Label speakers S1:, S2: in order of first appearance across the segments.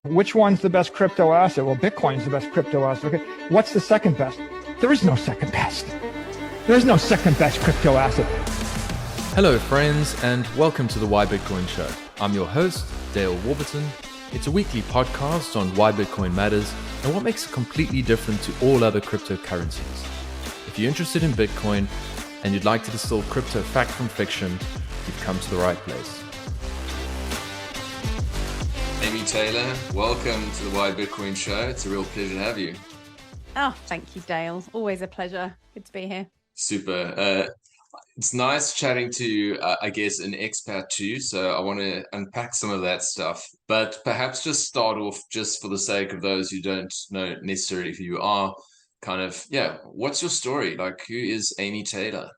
S1: Which one's the best crypto asset? Well, Bitcoin's the best crypto asset. Okay. What's the second best? There is no second best. There's no second best crypto asset.
S2: Hello, friends, and welcome to the Why Bitcoin Show. I'm your host, Dale Warburton. It's a weekly podcast on why Bitcoin matters and what makes it completely different to all other cryptocurrencies. If you're interested in Bitcoin and you'd like to distill crypto fact from fiction, you've come to the right place.
S3: Amy Taylor, welcome to the Why Bitcoin Show. It's a real pleasure to have you.
S4: Oh, thank you, Dale. Always a pleasure. Good to be here.
S3: Super. It's nice chatting to, I guess, an expat too. So I want to unpack some of that stuff. But perhaps just start off, just for the sake of those who don't know necessarily who you are, what's your story? Like, who is Amy Taylor?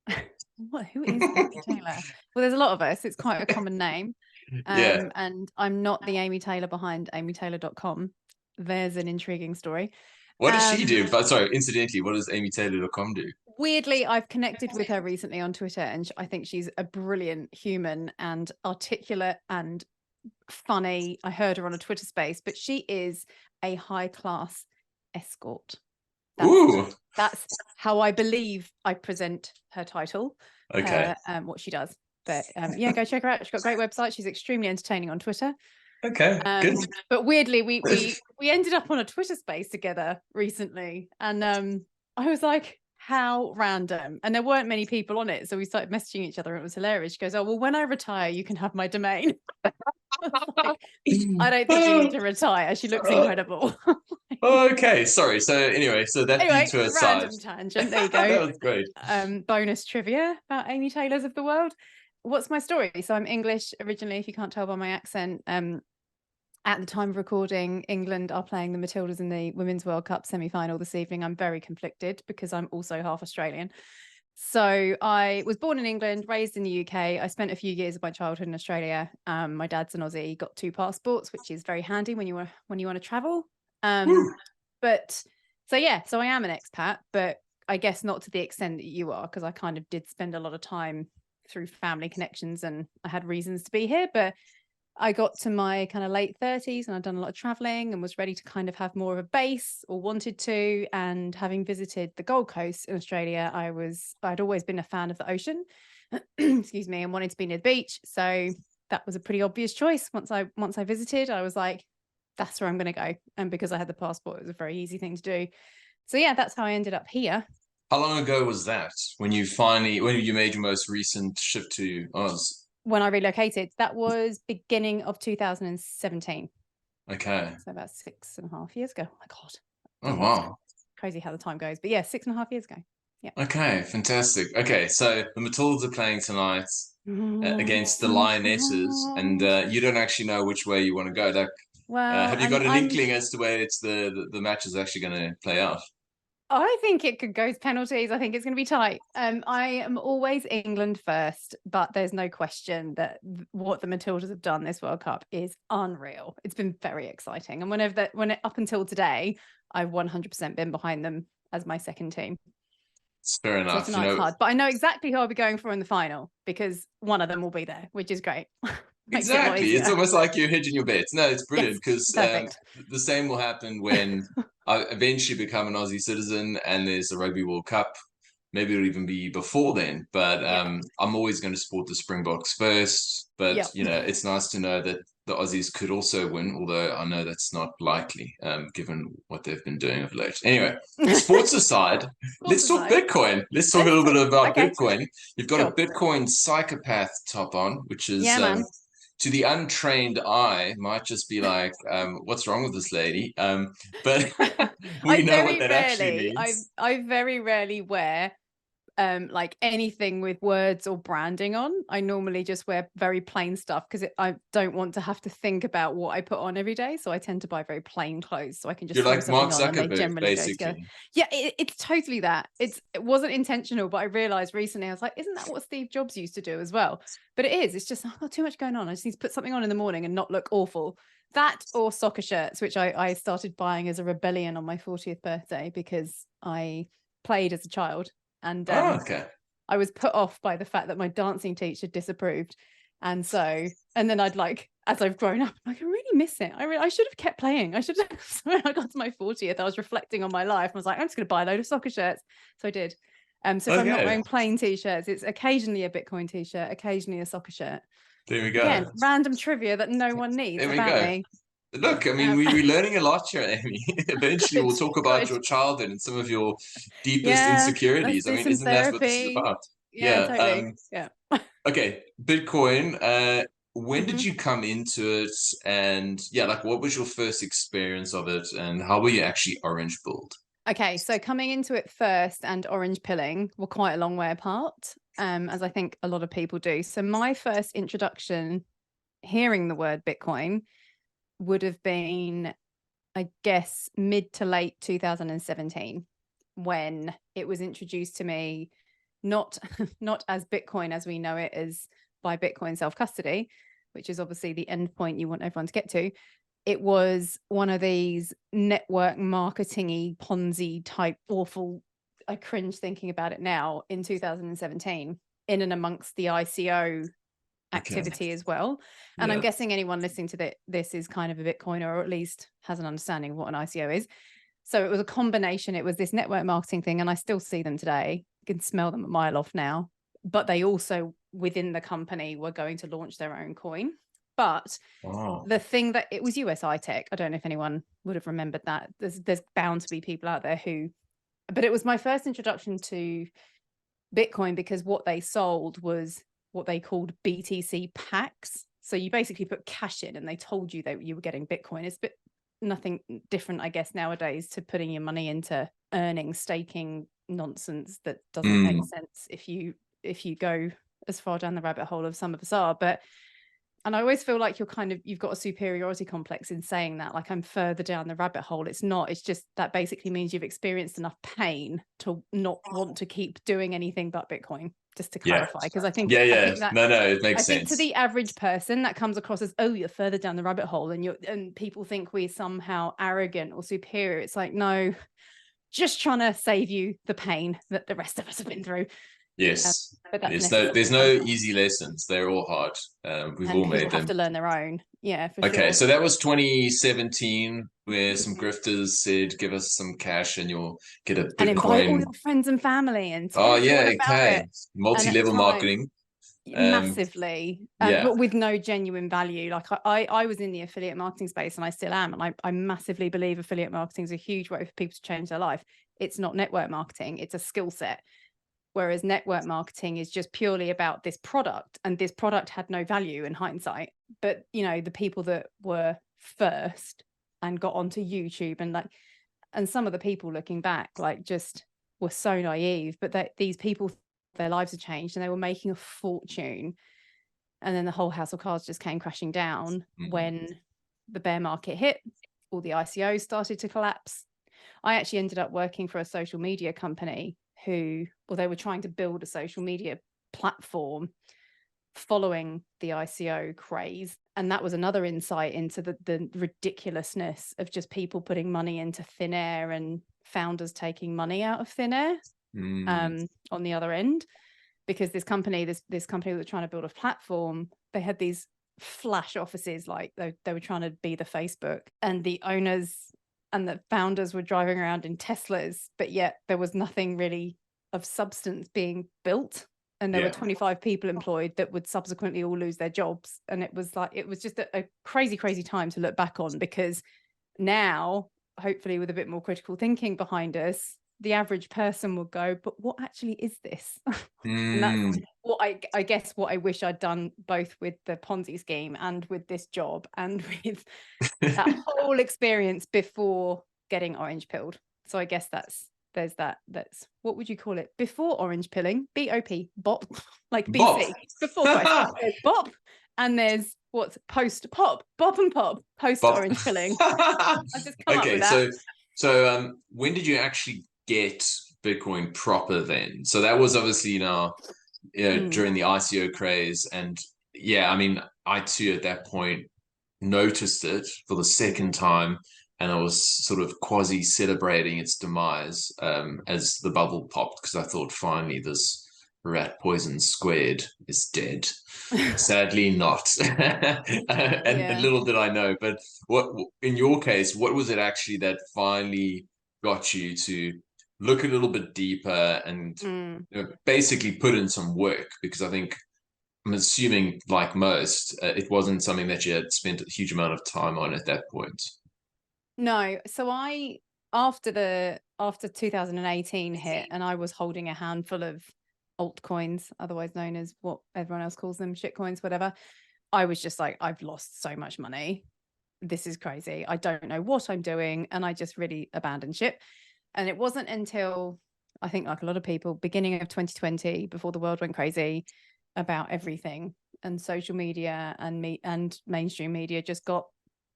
S4: Who is Amy Taylor? Well, there's a lot of us. It's quite a common name. And I'm not the Amy Taylor behind amytaylor.com. There's an intriguing story.
S3: What does she do? But sorry, incidentally, what does amytaylor.com do?
S4: Weirdly, I've connected with her recently on Twitter, and I think she's a brilliant human and articulate and funny. I heard her on a Twitter space, but she is a high-class escort. That's how I believe I present her title.
S3: Okay.
S4: What she does. But go check her out. She's got a great website. She's extremely entertaining on Twitter.
S3: Okay, good.
S4: But weirdly, we ended up on a Twitter space together recently. And I was like, how random. And there weren't many people on it. So we started messaging each other. And it was hilarious. She goes, oh, well, when I retire, you can have my domain. I don't think you need to retire. She looks incredible.
S3: Okay, sorry. So anyway, that to a
S4: random
S3: side.
S4: Tangent. There you go.
S3: That was great.
S4: Bonus trivia about Amy Taylors of the world. What's my story? So I'm English originally, if you can't tell by my accent. At the time of recording, England are playing the Matildas in the Women's World Cup semi-final this evening. I'm very conflicted because I'm also half Australian. So I was born in England, raised in the UK. I spent a few years of my childhood in Australia. My dad's an Aussie, got 2 passports, which is very handy when you want to travel. So I am an expat, but I guess not to the extent that you are, because I kind of did spend a lot of time through family connections and I had reasons to be here. But I got to my kind of late 30s and I'd done a lot of traveling and was ready to kind of have more of a base, or wanted to. And having visited the Gold Coast in Australia, I'd always been a fan of the ocean, excuse me, and wanted to be near the beach. So that was a pretty obvious choice. Once I visited, I was like, that's where I'm going to go. And because I had the passport, it was a very easy thing to do. So yeah, that's how I ended up here.
S3: How long ago was that when you made your most recent shift to Oz?
S4: When I relocated, that was beginning of 2017.
S3: Okay.
S4: So about 6.5 years ago. Oh my God.
S3: Oh, wow.
S4: Crazy how the time goes. But yeah, 6.5 years ago. Yeah.
S3: Okay, fantastic. Okay, so the Matildas are playing tonight against the Lionesses, and you don't actually know which way you want to go. Like, have you got an inkling as to where the match is actually going to play out?
S4: I think it could go to penalties. I think it's going to be tight. I am always England first, but there's no question that what the Matildas have done this World Cup is unreal. It's been very exciting. And up until today, I've 100% been behind them as my second team.
S3: It's fair enough.
S4: So it's hard, but I know exactly who I'll be going for in the final because one of them will be there, which is great.
S3: Exactly. It's almost like you're hedging your bets. No, it's brilliant because the same will happen when I eventually become an Aussie citizen and there's the Rugby World Cup. Maybe it'll even be before then, but I'm always going to support the Springboks first. But it's nice to know that the Aussies could also win, although I know that's not likely given what they've been doing of late. Anyway, sports aside, let's talk Bitcoin. Let's talk a little bit about Bitcoin. You've got a Bitcoin psychopath top on, which is to the untrained eye might just be like, what's wrong with this lady? But we know what that actually means.
S4: I very rarely wear like anything with words or branding on. I normally just wear very plain stuff because I don't want to have to think about what I put on every day. So I tend to buy very plain clothes so I can just.
S3: You're like Mark Zuckerberg, basically.
S4: Yeah, it's totally that. It wasn't intentional, but I realized recently I was like, isn't that what Steve Jobs used to do as well? But it is. It's just I've got too much going on. I just need to put something on in the morning and not look awful. That or soccer shirts, which I started buying as a rebellion on my 40th birthday because I played as a child. And I was put off by the fact that my dancing teacher disapproved. And then I'd like as I've grown up, like, I really miss it. I should have kept playing. I should have. So when I got to my 40th, I was reflecting on my life. I was like, I'm just going to buy a load of soccer shirts. So I did. So if I'm not wearing plain t-shirts, it's occasionally a Bitcoin t-shirt, occasionally a soccer shirt.
S3: There we go.
S4: Again, random trivia that no one needs about me.
S3: Look, I mean, we're learning a lot here, Amy. Eventually, we'll talk about your childhood and some of your deepest insecurities. I mean, isn't that what this is about?
S4: Yeah, totally. Yeah.
S3: Okay, Bitcoin. When did you come into it? And yeah, like, what was your first experience of it? And how were you actually orange pilled?
S4: Okay, so coming into it first and orange pilling were quite a long way apart, as I think a lot of people do. So my first introduction, hearing the word Bitcoin, would have been, I guess, mid to late 2017, when it was introduced to me, not as Bitcoin as we know it, as by Bitcoin self-custody, which is obviously the end point you want everyone to get to. It was one of these network marketing-y Ponzi type awful, I cringe thinking about it now, in 2017, in and amongst the ICO activity as well. And I'm guessing anyone listening to this is kind of a Bitcoiner, or at least has an understanding of what an ICO is. So it was a combination. It was this network marketing thing, and I still see them today. You can smell them a mile off now. But they also, within the company, were going to launch their own coin. But the thing that it was USI Tech. I don't know if anyone would have remembered that. There's bound to be people out there who, but it was my first introduction to Bitcoin, because what they sold was what they called BTC packs. So you basically put cash in and they told you that you were getting Bitcoin. It's a bit nothing different, I guess, nowadays to putting your money into earning, staking nonsense that doesn't make sense if you go as far down the rabbit hole of some of us are. And I always feel like you've got a superiority complex in saying that, like, I'm further down the rabbit hole. It's not, it's just that basically means you've experienced enough pain to not want to keep doing anything but Bitcoin, just to clarify. Because I think, I think
S3: it makes sense.
S4: I think to the average person that comes across as, oh, you're further down the rabbit hole, and people think we're somehow arrogant or superior. It's like, no, just trying to save you the pain that the rest of us have been through.
S3: Yes, there's no easy lessons. They're all hard. We've all made them.
S4: Have to learn their own. Yeah, for
S3: okay,
S4: sure.
S3: so that was 2017, where some grifters said, "Give us some cash, and you'll get a Bitcoin."
S4: And invite all your friends and family, and
S3: multi-level marketing,
S4: massively, but with no genuine value. Like I was in the affiliate marketing space, and I still am, and I massively believe affiliate marketing is a huge way for people to change their life. It's not network marketing; it's a skill set. Whereas network marketing is just purely about this product, and this product had no value in hindsight. But, you know, the people that were first and got onto YouTube, and some of the people looking back, like, just were so naive, but these people, their lives had changed and they were making a fortune. And then the whole house of cards just came crashing down when the bear market hit. All the ICOs started to collapse. I actually ended up working for a social media company they were trying to build a social media platform following the ICO craze. And that was another insight into the ridiculousness of just people putting money into thin air and founders taking money out of thin air on the other end. Because this company that was trying to build a platform, they had these flash offices, like they were trying to be the Facebook, and the owners and the founders were driving around in Teslas, but yet there was nothing really of substance being built. And there were 25 people employed that would subsequently all lose their jobs. And it was just a crazy, crazy time to look back on, because now, hopefully with a bit more critical thinking behind us, the average person would go, but what actually is this? And that's what I guess what I wish I'd done, both with the Ponzi scheme and with this job and with that whole experience before getting orange pilled. So I guess that's what would you call it? Before orange pilling, BOP, BOP, like BC. Before Christ, there's BOP, and there's what's post pop, BOP and pop, post orange pilling. I just come up with that.
S3: So when did you actually get Bitcoin proper then? So that was obviously during the ICO craze, and I mean, I too at that point noticed it for the second time, and I was sort of quasi celebrating its demise as the bubble popped, because I thought finally this rat poison squared is dead. Sadly not. And little did I know. But what, in your case, what was it actually that finally got you to look a little bit deeper and basically put in some work? Because I think, I'm assuming, like most, it wasn't something that you had spent a huge amount of time on at that point.
S4: No. So after 2018 hit, and I was holding a handful of altcoins, otherwise known as what everyone else calls them, shitcoins, whatever. I was just like, I've lost so much money. This is crazy. I don't know what I'm doing. And I just really abandoned ship. And it wasn't until, I think, like a lot of people, beginning of 2020, before the world went crazy about everything, and social media and mainstream media just got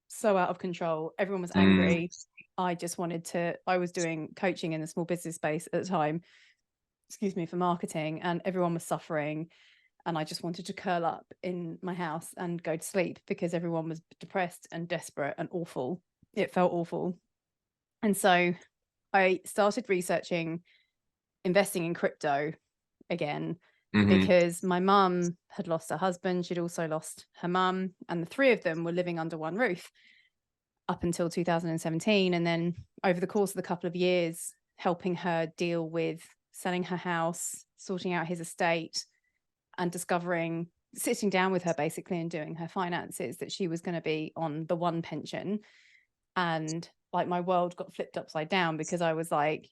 S4: so out of control. Everyone was angry. I was doing coaching in the small business space at the time, for marketing, and everyone was suffering. And I just wanted to curl up in my house and go to sleep because everyone was depressed and desperate and awful. It felt awful. And so I started researching investing in crypto again, because my mum had lost her husband. She'd also lost her mum, and the three of them were living under one roof up until 2017. And then over the course of the couple of years, helping her deal with selling her house, sorting out his estate, and sitting down with her basically and doing her finances, that she was going to be on the one pension. And like, my world got flipped upside down, because I was like,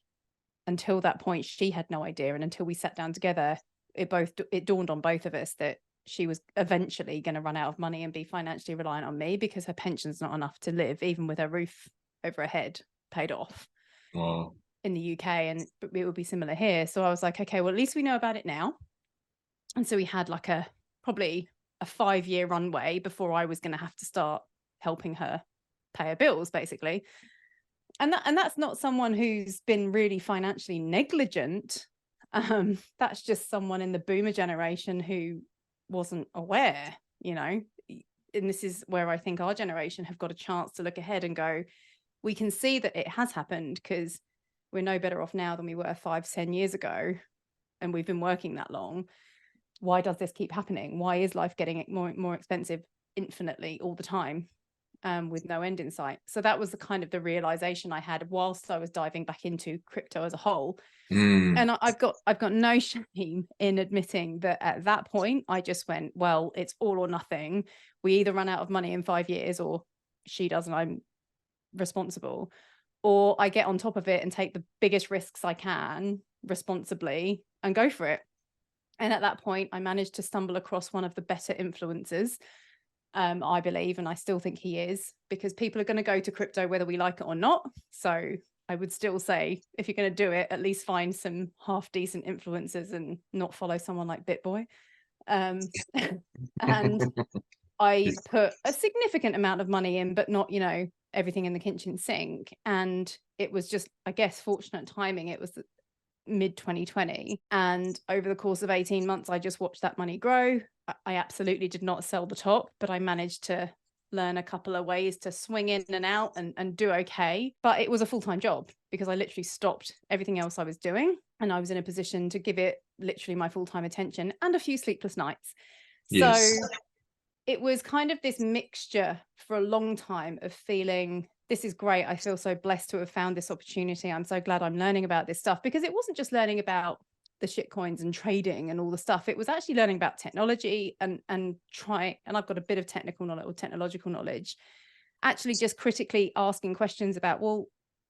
S4: until that point, she had no idea. And until we sat down together, it dawned on both of us that she was eventually going to run out of money and be financially reliant on me, because her pension's not enough to live, even with her roof over her head paid off.
S3: Wow.
S4: In the UK, and it would be similar here. So I was like, okay, well, at least we know about it now. And so we had like probably a 5-year runway before I was going to have to start helping her pay her bills, basically. And that's not someone who's been really financially negligent. That's just someone in the boomer generation who wasn't aware, and this is where I think our generation have got a chance to look ahead and go, we can see that it has happened, because we're no better off now than we were 5-10 years ago, and we've been working that long. Why does this keep happening? Why is life getting more expensive infinitely all the time, with no end in sight? So that was the realization I had whilst I was diving back into crypto as a whole. And I've got no shame in admitting that at that point I just went, well, it's all or nothing. We either run out of money in 5 years, or she does and I'm responsible, or I get on top of it and take the biggest risks I can responsibly and go for it. And at that point, I managed to stumble across one of the better influencers, I believe, and I still think he is, because people are going to go to crypto whether we like it or not. So I would still say, if you're going to do it, at least find some half decent influencers and not follow someone like BitBoy. And I put a significant amount of money in, but not, everything in the kitchen sink. And it was just, I guess, fortunate timing. It was mid 2020. And over the course of 18 months, I just watched that money grow. I absolutely did not sell the top, but I managed to learn a couple of ways to swing in and out and do okay. But it was a full-time job, because I literally stopped everything else I was doing. And I was in a position to give it literally my full-time attention and a few sleepless nights. Yes. So it was kind of this mixture for a long time of feeling, this is great. I feel so blessed to have found this opportunity. I'm so glad I'm learning about this stuff, because it wasn't just learning about the shit coins and trading and all the stuff. It was actually learning about technology and I've got a bit of technical knowledge or technological knowledge, actually just critically asking questions about, well,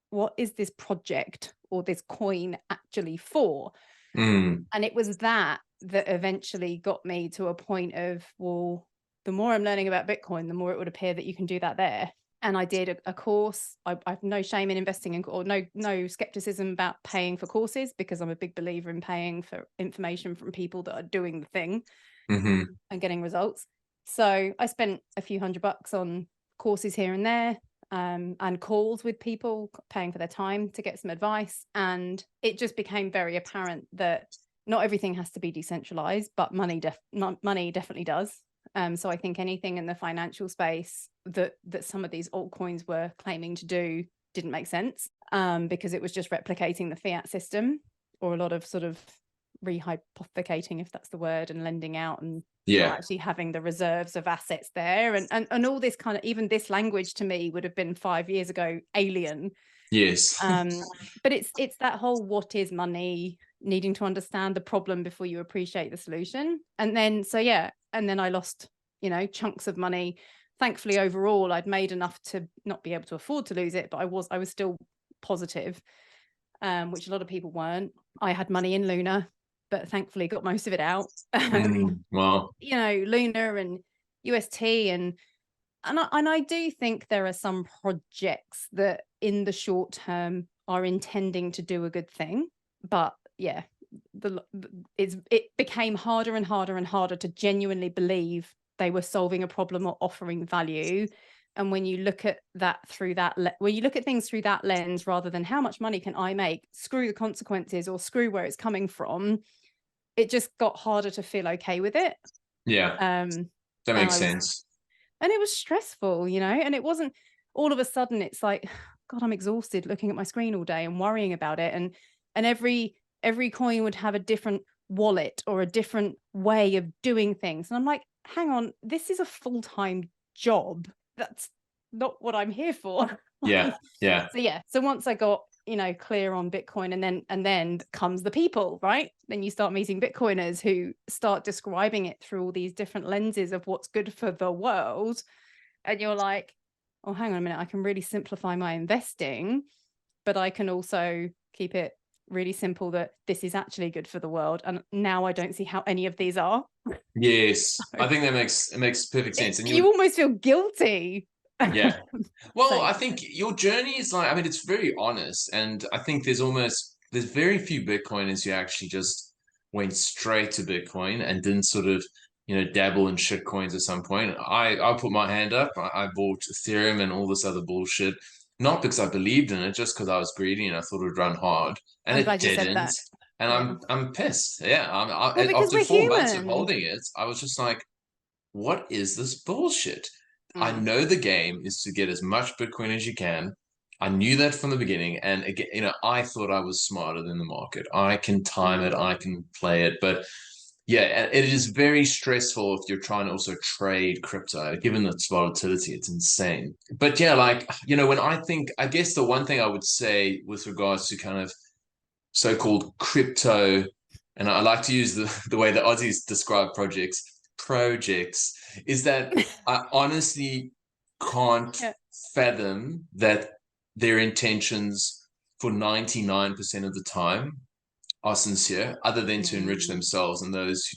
S4: what is this project or this coin actually for? And it was that eventually got me to a point of, well, the more I'm learning about Bitcoin, the more it would appear that you can do that there. And I did a course. I've no shame in investing in, or no skepticism about paying for courses, because I'm a big believer in paying for information from people that are doing the thing and getting results. So I spent a few $100 on courses here and there, and calls with people, paying for their time to get some advice. And it just became very apparent that not everything has to be decentralized, but money definitely does. So I think anything in the financial space that some of these altcoins were claiming to do didn't make sense, because it was just replicating the fiat system, or a lot of sort of rehypothecating, if that's the word, and lending out, and
S3: Yeah.
S4: not actually having the reserves of assets there, and all this kind of, even this language to me would have been 5 years ago alien.
S3: Yes.
S4: But it's that whole, what is money, needing to understand the problem before you appreciate the solution. And then I lost, chunks of money. Thankfully, overall, I'd made enough to not be able to afford to lose it, but I was still positive, which a lot of people weren't. I had money in Luna, but thankfully got most of it out.
S3: Wow.
S4: Luna and UST, and I do think there are some projects that in the short term are intending to do a good thing, but yeah, it became harder and harder and harder to genuinely believe they were solving a problem or offering value. And when you look at that through when you look at things through that lens, rather than how much money can I make, screw the consequences or screw where it's coming from, it just got harder to feel okay with it.
S3: Yeah. That makes sense.
S4: And it was stressful, and it wasn't all of a sudden, it's like, God, I'm exhausted looking at my screen all day and worrying about it. And every coin would have a different wallet or a different way of doing things. And I'm like, hang on, this is a full-time job. That's not what I'm here for.
S3: Yeah.
S4: So once I got, clear on Bitcoin, and then comes the people, right? Then you start meeting Bitcoiners who start describing it through all these different lenses of what's good for the world. And you're like, oh, hang on a minute, I can really simplify my investing, but I can also keep it really simple that this is actually good for the world. And now I don't see how any of these are.
S3: Yes. I think it makes perfect sense. And
S4: you almost feel guilty.
S3: Yeah. Well, I think your journey is like, it's very honest. And I think there's very few Bitcoiners who actually just went straight to Bitcoin and didn't sort of, dabble in shit coins at some point. I put my hand up. I bought Ethereum and all this other bullshit, not because I believed in it, just because I was greedy and I thought it would run hard. And it didn't. And I'm pissed. Yeah. After 4 months of holding it, I was just like, what is this bullshit? I know the game is to get as much Bitcoin as you can. I knew that from the beginning. And again, I thought I was smarter than the market. I can time it. I can play it. But yeah, it is very stressful if you're trying to also trade crypto, given its volatility. It's insane. But yeah, when I guess the one thing I would say with regards to kind of so-called crypto, and I like to use the way the Aussies describe projects, is that I honestly can't fathom that their intentions for 99% of the time are sincere, other than to enrich themselves and those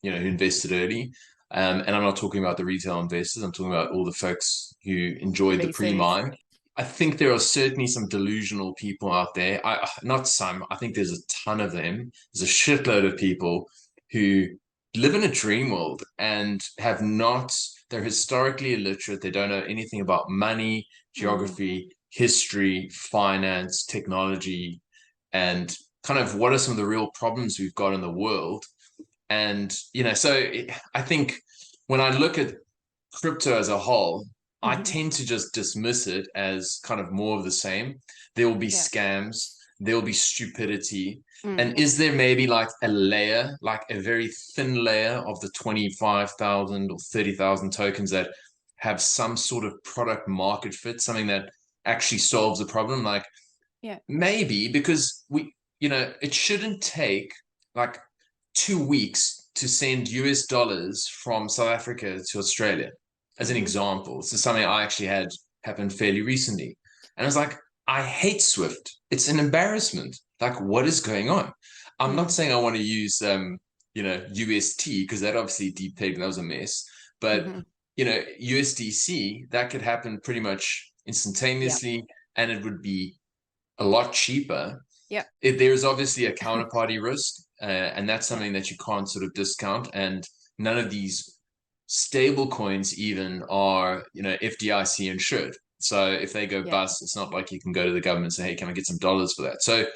S3: who invested early. And I'm not talking about the retail investors. I'm talking about all the folks who enjoyed the pre-mine. I think there are certainly some delusional people out there. I think there's a ton of them. There's a shitload of people who live in a dream world and they're historically illiterate. They don't know anything about money, geography, history, finance, technology, and kind of what are some of the real problems we've got in the world. And, I think when I look at crypto as a whole, I tend to just dismiss it as kind of more of the same. There will be scams. There will be stupidity. And is there maybe like a layer, like a very thin layer of the 25,000 or 30,000 tokens that have some sort of product market fit, something that actually solves the problem? Like, maybe, because it shouldn't take like 2 weeks to send US dollars from South Africa to Australia, as an example. This is something I actually had happen fairly recently. And I was like, I hate Swift. It's an embarrassment. Like, what is going on? I'm not saying I want to use, UST, because that obviously depegged and that was a mess. But, USDC, that could happen pretty much instantaneously, and it would be a lot cheaper. There's obviously a counterparty risk, and that's something that you can't sort of discount. And none of these stable coins even are, FDIC insured. So if they go bust, it's not like you can go to the government and say, hey, can I get some dollars for that? So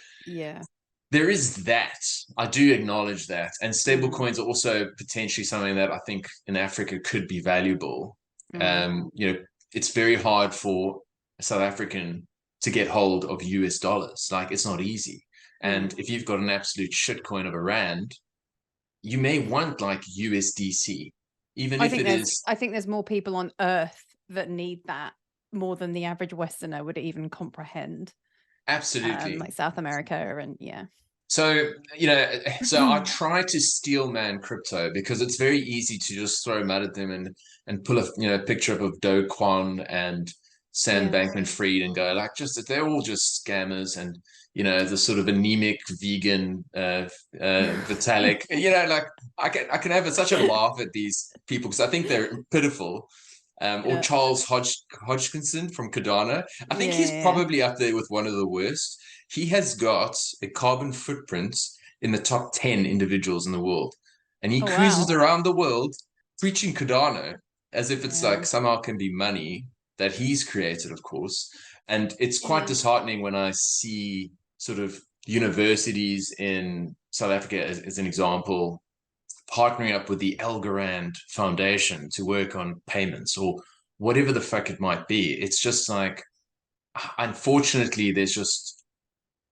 S3: there is that. I do acknowledge that. And stable coins are also potentially something that I think in Africa could be valuable. It's very hard for a South African to get hold of US dollars. Like, it's not easy. And if you've got an absolute shitcoin of a rand, you may want like USDC, even if it is.
S4: I think there's more people on Earth that need that more than the average Westerner would even comprehend.
S3: Absolutely.
S4: Like South America and
S3: So, so I try to steel man crypto because it's very easy to just throw mud at them and pull a picture up of Do Kwon and Sam Bankman-Fried and go like, they're all just scammers and the sort of anemic vegan Vitalik. Like I can have such a laugh at these people because I think they're pitiful. Or Charles Hodgkinson from Cardano. I think he's probably up there with one of the worst. He has got a carbon footprint in the top 10 individuals in the world. And he cruises around the world preaching Cardano as if it's like somehow can be money that he's created, of course. And it's quite disheartening when I see sort of universities in South Africa, as an example, partnering up with the Elgarand Foundation to work on payments or whatever the fuck it might be. It's just like, unfortunately, there's just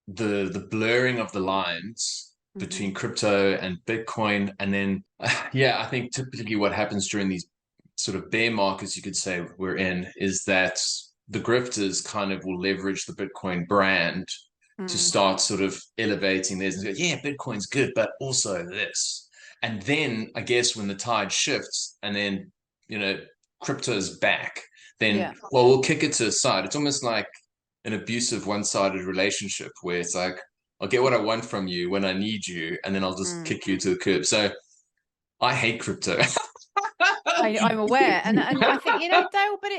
S3: the blurring of the lines between crypto and Bitcoin. And then, I think typically what happens during these sort of bear markets, you could say we're in, is that the grifters kind of will leverage the Bitcoin brand to start sort of elevating theirs and go, Bitcoin's good, but also this. And then I guess when the tide shifts and then, crypto's back, then, we'll kick it to the side. It's almost like an abusive one-sided relationship where it's like, I'll get what I want from you when I need you, and then I'll just kick you to the curb. So I hate crypto.
S4: I'm aware. And I think, Dale, but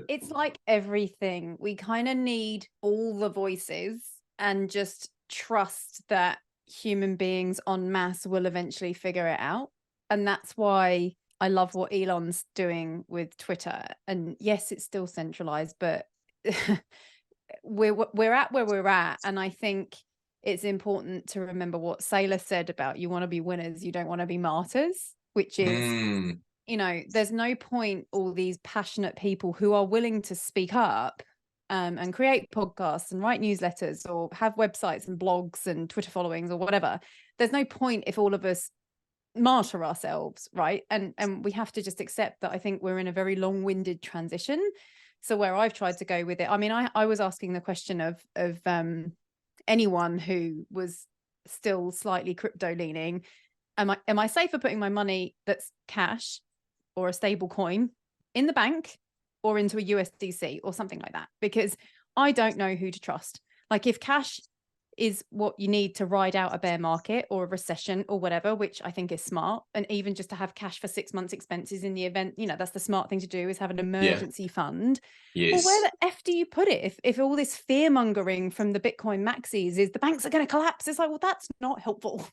S4: it's like everything. We kind of need all the voices and just trust that human beings en masse will eventually figure it out. And that's why I love what Elon's doing with Twitter. And yes, it's still centralized, but we're at where we're at. And I think it's important to remember what Saylor said about you want to be winners, you don't want to be martyrs, which is, there's no point all these passionate people who are willing to speak up and create podcasts and write newsletters or have websites and blogs and Twitter followings or whatever. There's no point if all of us martyr ourselves, right? And we have to just accept that I think we're in a very long-winded transition. So where I've tried to go with it, I mean, I was asking the question of anyone who was still slightly crypto leaning, am I safer putting my money that's cash or a stable coin in the bank or into a USDC or something like that? Because I don't know who to trust. Like if cash is what you need to ride out a bear market or a recession or whatever, which I think is smart, and even just to have cash for 6 months expenses in the event, that's the smart thing to do, is have an emergency fund. Well, where the F do you put it? If all this fear mongering from the Bitcoin maxis is the banks are going to collapse, it's like, well, that's not helpful,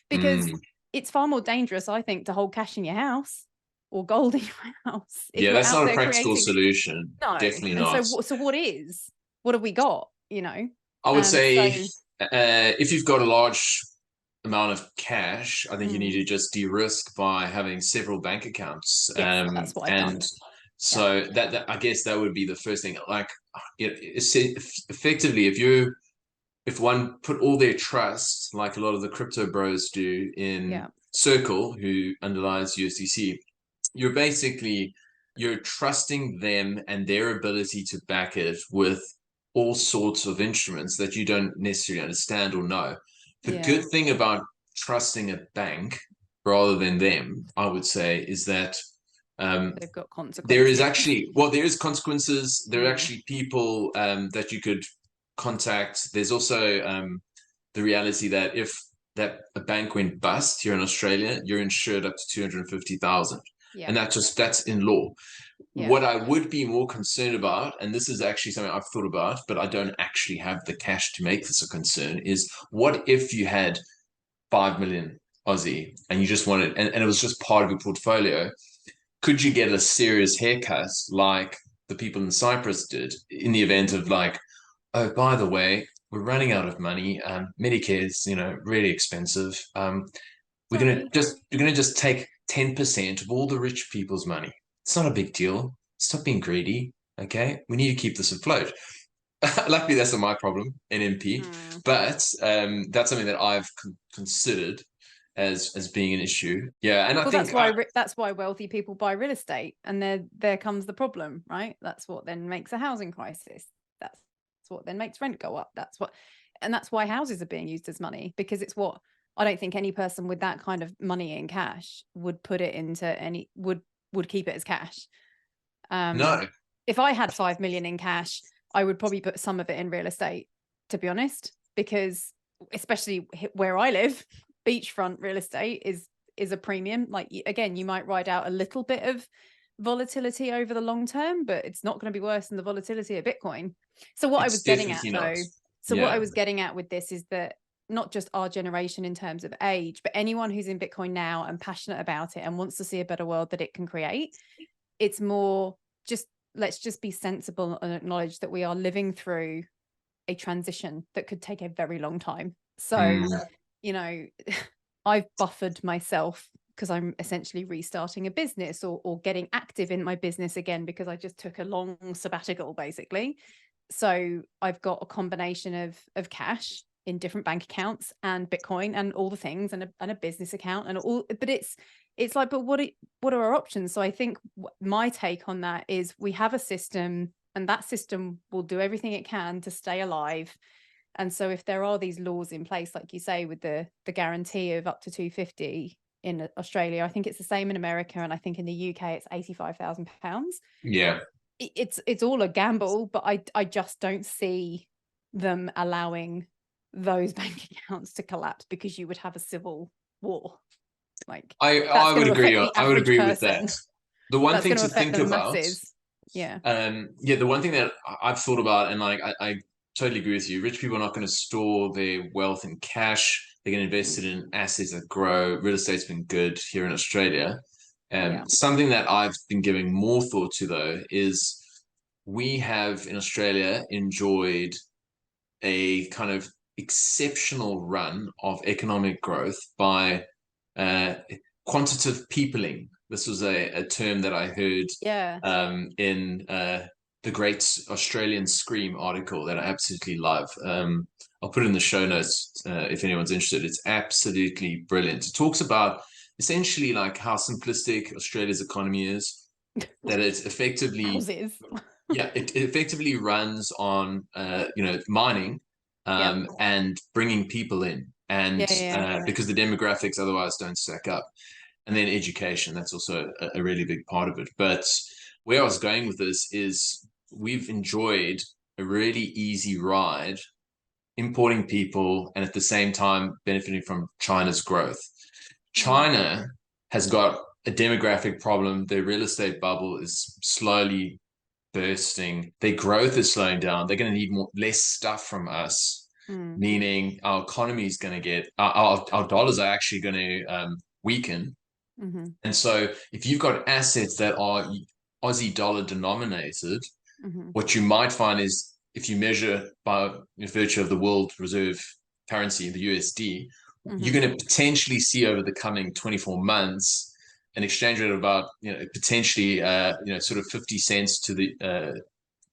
S4: because it's far more dangerous, I think, to hold cash in your house or gold in your house.
S3: That's not a practical solution.
S4: No,
S3: definitely not.
S4: So what have we got?
S3: I would say if you've got a large amount of cash, I think you need to just de-risk by having several bank accounts.
S4: That's what I've done.
S3: So that I guess that would be the first thing. Like, effectively, if one put all their trust, like a lot of the crypto bros do, in Circle, who underlies USDC, you're trusting them and their ability to back it with all sorts of instruments that you don't necessarily understand or know. The good thing about trusting a bank rather than them, I would say, is that
S4: they've got consequences.
S3: There is consequences. There are actually people that you could contact. There's also the reality that if a bank went bust here in Australia, you're insured up to 250,000. And that's in law. What I would be more concerned about, and this is actually something I've thought about, but I don't actually have the cash to make this a concern, is what if you had 5 million Aussie and you just wanted, and it was just part of your portfolio, could you get a serious haircut like the people in Cyprus did in the event of like, oh, by the way, we're running out of money. Medicare is, really expensive. We're gonna just take 10% of all the rich people's money. It's not a big deal. Stop being greedy. Okay, we need to keep this afloat. luckily that's not my problem, NMP. But that's something that I've considered as being an issue. Yeah, and I think
S4: that's why wealthy people buy real estate, and there comes the problem, right? That's what then makes a housing crisis. That's what then makes rent go up. That's why houses are being used as money, because it's what I don't think any person with that kind of money in cash would put it into would keep it as cash.
S3: No.
S4: If I had 5 million in cash, I would probably put some of it in real estate, to be honest, because especially where I live, beachfront real estate is a premium. Like, again, you might ride out a little bit of volatility over the long term, but it's not going to be worse than the volatility of Bitcoin. So what I was getting at, though, what I was getting at with this is that not just our generation in terms of age, but anyone who's in Bitcoin now and passionate about it and wants to see a better world that it can create, it's more just, let's just be sensible and acknowledge that we are living through a transition that could take a very long time. So, you know, I've buffered myself because I'm essentially restarting a business or getting active in my business again, because I just took a long sabbatical, basically. So I've got a combination of cash in different bank accounts and Bitcoin and all the things, and a business account and all, but it's like, but what are our options? So I think my take on that is we have a system, and that system will do everything it can to stay alive. And so if there are these laws in place, like you say, with the guarantee of up to 250 in Australia, I think it's the same in America, and I think in the UK it's £85,000.
S3: Yeah.
S4: It's all a gamble, but I just don't see them allowing those bank accounts to collapse, because you would have a civil war. Like,
S3: I would agree. I would agree with that. The one thing to think about, the one thing that I've thought about, and like I totally agree with you. Rich people are not going to store their wealth in cash. They're going to invest it in assets that grow. Real estate's been good here in Australia. Something that I've been giving more thought to, though, is we have in Australia enjoyed a kind of exceptional run of economic growth by quantitative peopling. This was a term that I heard in the Great Australian Scream article that I absolutely love. I'll put it in the show notes if anyone's interested. It's absolutely brilliant. It talks about essentially like how simplistic Australia's economy is, that it's effectively it effectively runs on mining and bringing people in, and because the demographics otherwise don't stack up. And then education, that's also a really big part of it. But where I was going with this is we've enjoyed a really easy ride importing people and at the same time benefiting from China's growth. China has got a demographic problem. Their real estate bubble is slowly bursting. Their growth is slowing down. They're going to need less stuff from us, meaning our economy is going to get, our dollars are actually going to weaken. And so if you've got assets that are Aussie dollar denominated, what you might find is, if you measure by virtue of the world reserve currency, the USD, you're going to potentially see over the coming 24 months an exchange rate of about, potentially, sort of 50 cents to the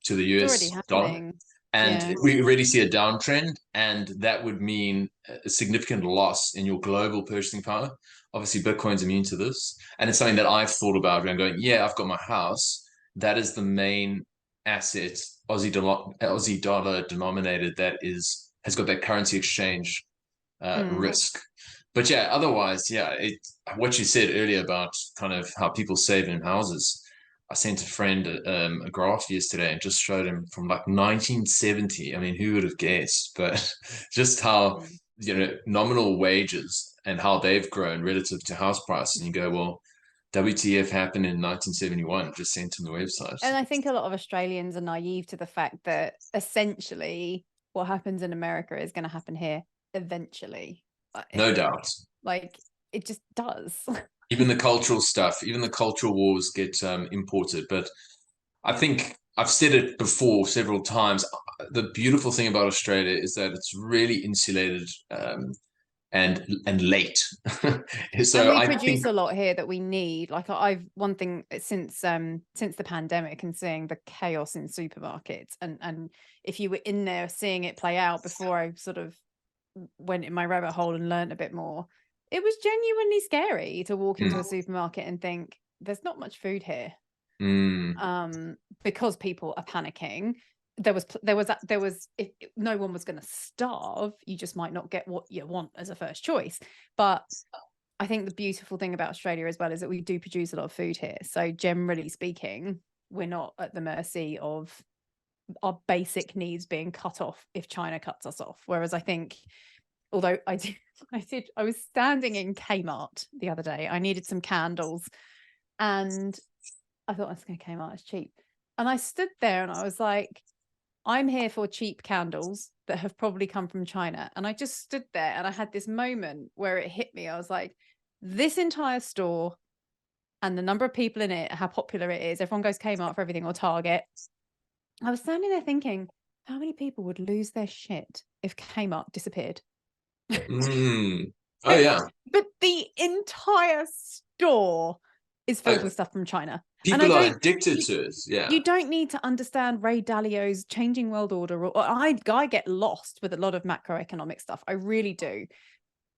S3: US dollar. And we already see a downtrend, and that would mean a significant loss in your global purchasing power. Obviously, Bitcoin's immune to this. And it's something that I've thought about. I'm going, I've got my house. That is the main asset, Aussie dollar denominated, that has got that currency exchange risk. But otherwise, what you said earlier about kind of how people save in houses. I sent a friend a graph yesterday and just showed him from like 1970. I mean, who would have guessed? But just how, nominal wages and how they've grown relative to house prices. And you go, well, WTF happened in 1971, just sent him the website.
S4: And I think a lot of Australians are naive to the fact that essentially what happens in America is going to happen here eventually.
S3: No doubt.
S4: Like, it just does.
S3: Even the cultural stuff, even the cultural wars get imported. But I think I've said it before several times. The beautiful thing about Australia is that it's really insulated and late. So
S4: and we
S3: I
S4: produce
S3: think
S4: a lot here that we need. Like I've one thing since the pandemic and seeing the chaos in supermarkets, and if you were in there seeing it play out before I sort of went in my rabbit hole and learned a bit more, it was genuinely scary to walk into a supermarket and think there's not much food here. Because people are panicking. There was if no one was going to starve, you just might not get what you want as a first choice. But I think the beautiful thing about Australia as well is that we do produce a lot of food here. So generally speaking, we're not at the mercy of our basic needs being cut off if China cuts us off. Whereas I think, although I was standing in Kmart the other day, I needed some candles, and I thought, I was going to Kmart, it's cheap. And I stood there and I was like, I'm here for cheap candles that have probably come from China. And I just stood there and I had this moment where it hit me. I was like, this entire store and the number of people in it, how popular it is, everyone goes Kmart for everything, or Target. I was standing there thinking, how many people would lose their shit if Kmart disappeared?
S3: Oh yeah.
S4: But the entire store is filled with stuff from China.
S3: People are addicted to it. Yeah.
S4: You don't need to understand Ray Dalio's Changing World Order. Or I get lost with a lot of macroeconomic stuff. I really do.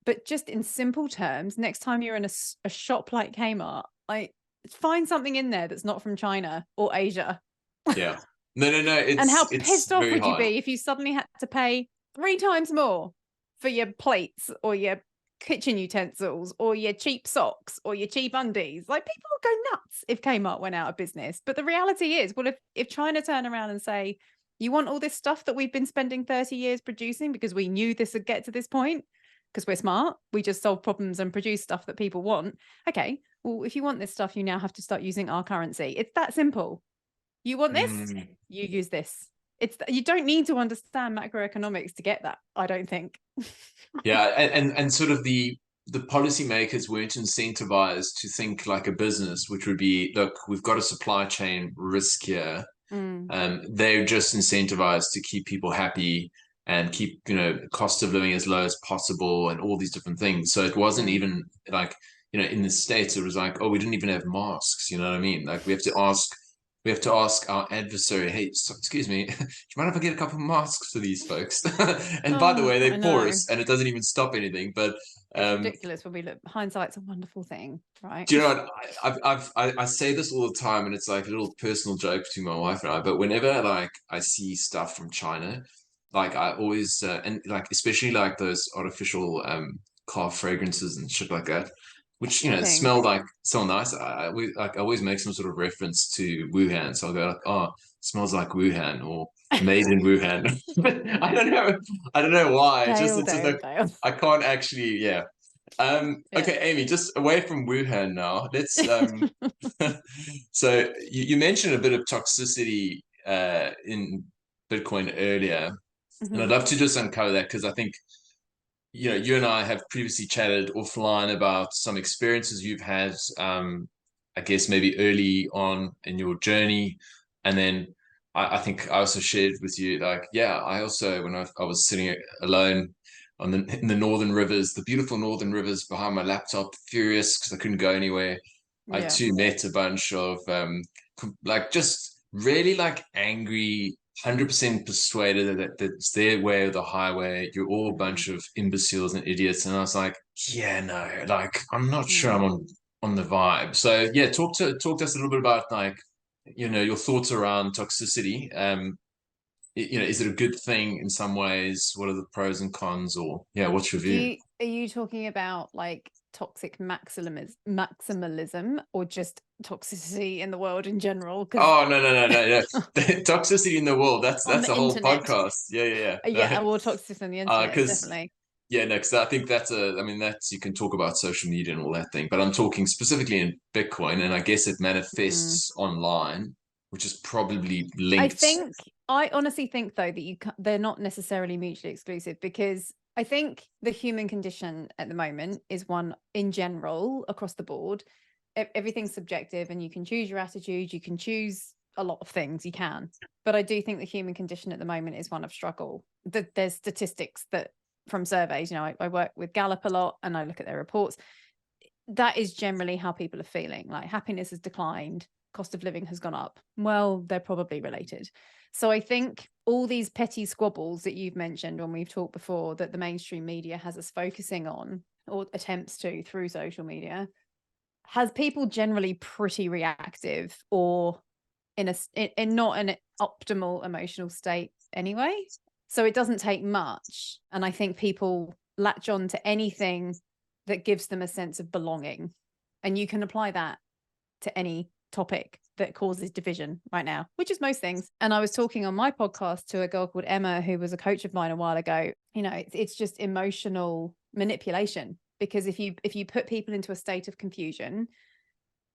S4: But just in simple terms, next time you're in a shop like Kmart, like, find something in there that's not from China or Asia.
S3: Yeah. No.
S4: And how pissed off would you
S3: hard.
S4: be if you suddenly had to pay 3 times more for your plates or your kitchen utensils or your cheap socks or your cheap undies? Like, people would go nuts if Kmart went out of business. But the reality is, well, if China turn around and say, you want all this stuff that we've been spending 30 years producing because we knew this would get to this point, because we're smart, we just solve problems and produce stuff that people want. Okay, well, if you want this stuff, you now have to start using our currency. It's that simple. You want this, you use this. You don't need to understand macroeconomics to get that, I don't think.
S3: Yeah, and sort of the policymakers weren't incentivized to think like a business, which would be, look, we've got a supply chain risk here. They're just incentivized to keep people happy and keep, cost of living as low as possible and all these different things. So it wasn't even like, in the States, it was like, oh, we didn't even have masks. You know what I mean? Like, we have to ask our adversary, hey, excuse me, do you mind if I get a couple of masks for these folks? And by the way, they're porous and it doesn't even stop anything. But
S4: it's ridiculous when we look. Hindsight's a wonderful thing, right?
S3: Do you know what? I say this all the time, and it's like a little personal joke between my wife and I. But whenever like I see stuff from China, like I always and like especially like those artificial car fragrances and shit like that, which smell like so nice. I always make some sort of reference to Wuhan, so I'll go like, oh, it smells like Wuhan or made in Wuhan. But I don't know why. I can't actually, yeah. Okay, Amy, just away from Wuhan now. Let's so you mentioned a bit of toxicity in Bitcoin earlier, and I'd love to just uncover that, because I think you and I have previously chatted offline about some experiences you've had, I guess maybe early on in your journey. And then I think I also shared with you, like, yeah, I also, when I was sitting alone in the northern rivers, the beautiful northern rivers behind my laptop, furious because I couldn't go anywhere. I too met a bunch of like just really like angry, 100% persuaded that it's their way or the highway. You're all a bunch of imbeciles and idiots. And I was like, yeah, no, like I'm not sure I'm on the vibe. So yeah, talk to us a little bit about like, your thoughts around toxicity. Is it a good thing in some ways? What are the pros and cons? Or what's your view?
S4: Are you talking about like toxic maximalism or just toxicity in the world in general?
S3: Oh no. Toxicity in the world, that's a whole podcast. Yeah.
S4: Or toxicity on the internet, definitely.
S3: Yeah, no, because I think that's you can talk about social media and all that thing, but I'm talking specifically in Bitcoin, and I guess it manifests online, which is probably linked.
S4: I honestly think though that they're not necessarily mutually exclusive, because I think the human condition at the moment is one in general across the board. Everything's subjective, and you can choose your attitude, you can choose a lot of things, you can. But I do think the human condition at the moment is one of struggle. There's statistics that from surveys, you know, I work with Gallup a lot and I look at their reports. That is generally how people are feeling. Like happiness has declined, cost of living has gone up. Well, they're probably related. So I think all these petty squabbles that you've mentioned when we've talked before that the mainstream media has us focusing on, or attempts to through social media, has people generally pretty reactive or in not an optimal emotional state anyway. So it doesn't take much. And I think people latch on to anything that gives them a sense of belonging. And you can apply that to any topic that causes division right now, which is most things. And I was talking on my podcast to a girl called Emma, who was a coach of mine a while ago. You know, it's just emotional manipulation, because if you put people into a state of confusion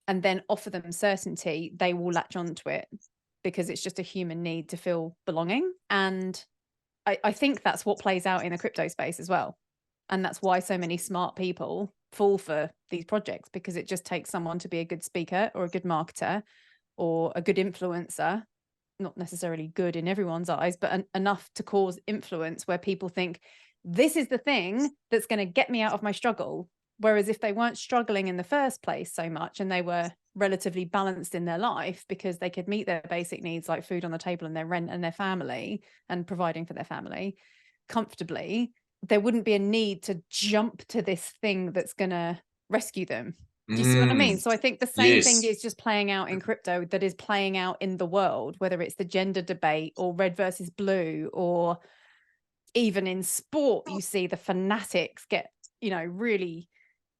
S4: and then offer them certainty, they will latch onto it because it's just a human need to feel belonging. And I think that's what plays out in the crypto space as well. And that's why so many smart people fall for these projects, because it just takes someone to be a good speaker or a good marketer or a good influencer, not necessarily good in everyone's eyes, but enough to cause influence where people think this is the thing that's going to get me out of my struggle. Whereas if they weren't struggling in the first place so much and they were relatively balanced in their life because they could meet their basic needs like food on the table and their rent and their family and providing for their family comfortably, there wouldn't be a need to jump to this thing that's going to rescue them. Do you see what I mean? So I think the same thing is just playing out in crypto that is playing out in the world, whether it's the gender debate or red versus blue, or even in sport, you see the fanatics get, you know, really,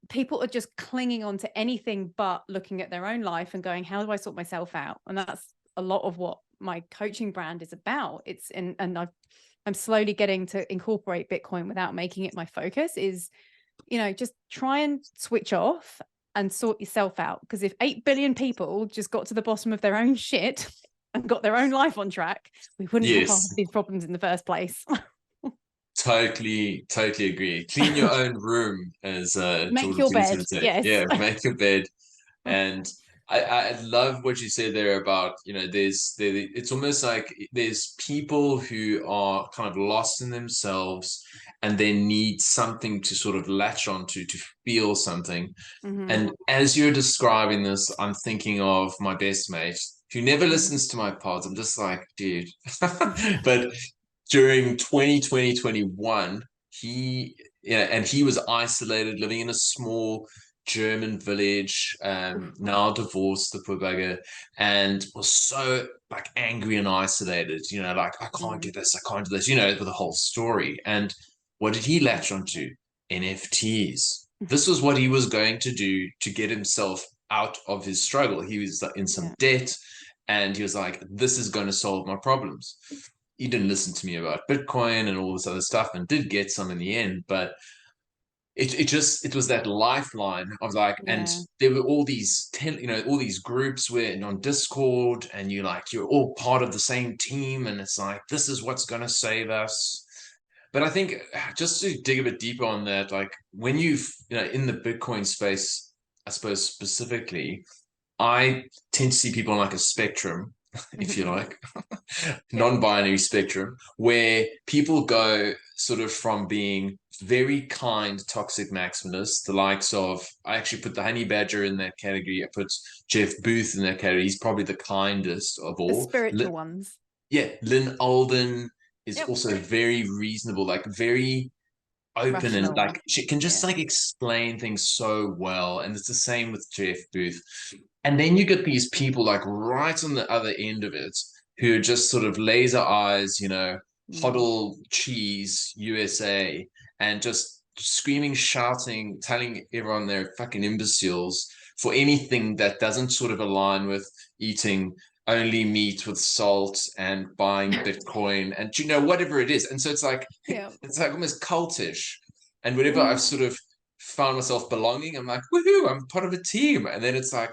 S4: people are just clinging on to anything but looking at their own life and going, how do I sort myself out? And that's a lot of what my coaching brand is about. It's I'm slowly getting to incorporate Bitcoin without making it my focus, is, you know, just try and switch off and sort yourself out. Because if 8 billion people just got to the bottom of their own shit and got their own life on track, we wouldn't have half these problems in the first place.
S3: Totally agree. Clean your own room, as
S4: Make your bed. Yes.
S3: Yeah, make your bed. And I love what you said there about, you know, it's almost like there's people who are kind of lost in themselves and they need something to sort of latch onto to feel something. And as you're describing this, I'm thinking of my best mate who never listens to my pods. I'm just like, dude. But during 2020-21, he was isolated, living in a small German village, now divorced, the poor bugger, and was so like angry and isolated, you know, like, I can't do this, I can't do this, you know, with the whole story. And what did he latch onto? NFTs. This was what he was going to do to get himself out of his struggle. He was in some debt, and he was like, this is going to solve my problems. He didn't listen to me about Bitcoin and all this other stuff, and did get some in the end, but it was that lifeline of like, and there were all these all these groups where on Discord, and you're all part of the same team, and it's like, this is what's going to save us. But I think, just to dig a bit deeper on that, like when in the Bitcoin space, I suppose specifically, I tend to see people on like a spectrum, if you like, non-binary spectrum, where people go sort of from being very kind, toxic maximalists, the likes of, I actually put the honey badger in that category. I put Jeff Booth in that category. He's probably the kindest of all.
S4: The spiritual ones.
S3: Yeah. Lynn Alden is also very reasonable, like very open, rational, and like she can just like explain things so well. And it's the same with Jeff Booth. And then you get these people like right on the other end of it who are just sort of laser eyes, you know, huddle cheese USA, and just screaming, shouting, telling everyone they're fucking imbeciles for anything that doesn't sort of align with eating only meat with salt and buying Bitcoin and, you know, whatever it is. And so it's like, it's like almost cultish. And whenever I've sort of found myself belonging, I'm like, woohoo, I'm part of a team. And then it's like,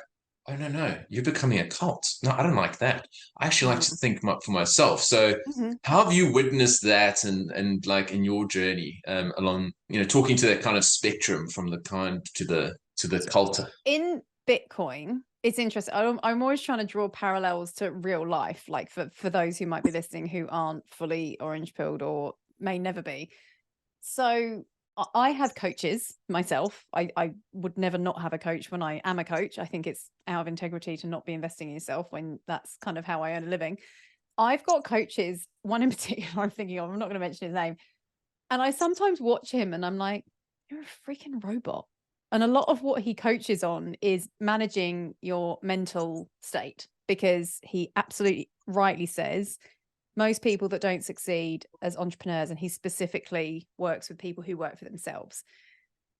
S3: oh, no, you're becoming a cult. No, I don't like that. I actually like to think for myself. So how have you witnessed that and like in your journey along, you know, talking to that kind of spectrum from the kind to the cult?
S4: In Bitcoin, it's interesting. I'm always trying to draw parallels to real life, like for those who might be listening who aren't fully orange pilled or may never be. So I have coaches myself. I would never not have a coach when I am a coach. I think it's out of integrity to not be investing in yourself when that's kind of how I earn a living. I've got coaches, one in particular I'm thinking of, I'm not going to mention his name. And I sometimes watch him and I'm like, you're a freaking robot. And a lot of what he coaches on is managing your mental state, because he absolutely rightly says most people that don't succeed as entrepreneurs, and he specifically works with people who work for themselves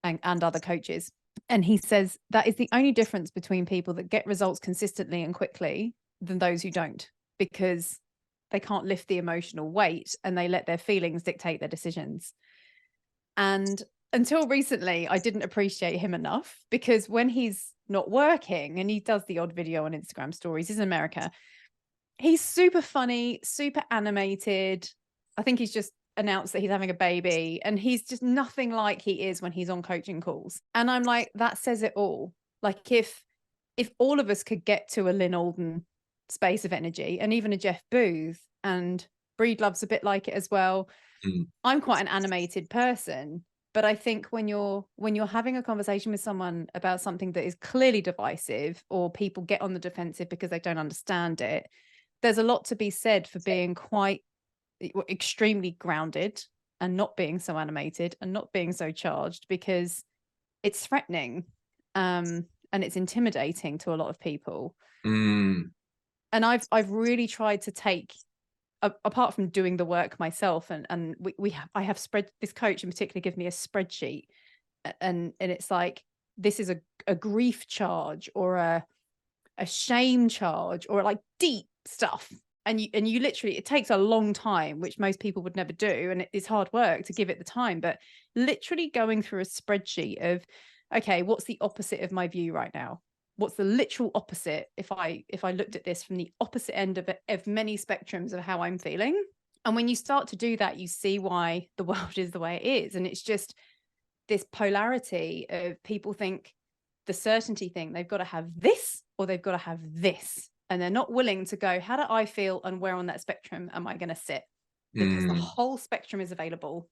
S4: and other coaches. And he says that is the only difference between people that get results consistently and quickly than those who don't, because they can't lift the emotional weight and they let their feelings dictate their decisions. And until recently, I didn't appreciate him enough, because when he's not working and he does the odd video on Instagram stories, he's in America, he's super funny, super animated. I think he's just announced that he's having a baby, and he's just nothing like he is when he's on coaching calls. And I'm like, that says it all. Like if all of us could get to a Lynn Alden space of energy, and even a Jeff Booth, and Breedlove's a bit like it as well. I'm quite an animated person, but I think when you're having a conversation with someone about something that is clearly divisive, or people get on the defensive because they don't understand it, there's a lot to be said for being quite extremely grounded and not being so animated and not being so charged, because it's threatening and it's intimidating to a lot of people. And I've really tried to take, apart from doing the work myself, and I have this coach in particular give me a spreadsheet, and it's like, this is a grief charge, or a shame charge, or like deep stuff. And you literally, it takes a long time, which most people would never do. And it's hard work to give it the time, but literally going through a spreadsheet of, okay, what's the opposite of my view right now? What's the literal opposite if I looked at this from the opposite end of many spectrums of how I'm feeling? And when you start to do that, you see why the world is the way it is. And it's just this polarity of people think the certainty thing, they've got to have this or they've got to have this. And they're not willing to go, how do I feel and where on that spectrum am I going to sit? Because the whole spectrum is available.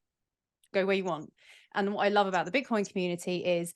S4: Go where you want. And what I love about the Bitcoin community is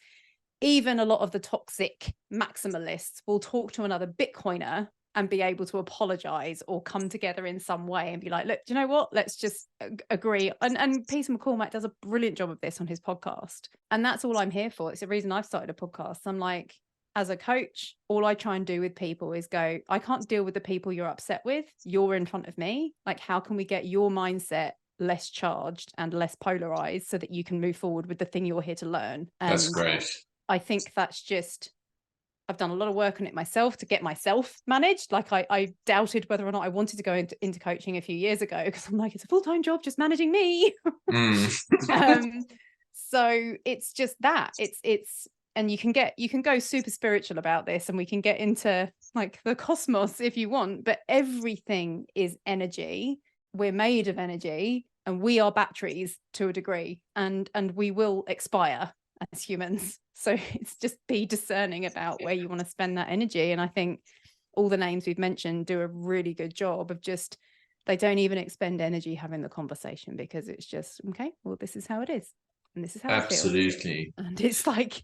S4: even a lot of the toxic maximalists will talk to another Bitcoiner and be able to apologize or come together in some way and be like, look, do you know what? Let's just agree. And Peter McCormack does a brilliant job of this on his podcast. And that's all I'm here for. It's the reason I've started a podcast. I'm like, as a coach, all I try and do with people is go, I can't deal with the people you're upset with. You're in front of me. Like, how can we get your mindset less charged and less polarized so that you can move forward with the thing you're here to learn? And
S3: that's great.
S4: I think that's just, I've done a lot of work on it myself to get myself managed. Like I doubted whether or not I wanted to go into coaching a few years ago, because I'm like, it's a full-time job just managing me. So it's just that it's and you can go super spiritual about this, and we can get into like the cosmos if you want, but everything is energy. We're made of energy, and we are batteries to a degree, and we will expire as humans. So it's just be discerning about where you want to spend that energy. And I think all the names we've mentioned do a really good job of just, they don't even expend energy having the conversation, because it's just, okay, well, this is how it is. And this is how
S3: absolutely.
S4: I feel. And it's like,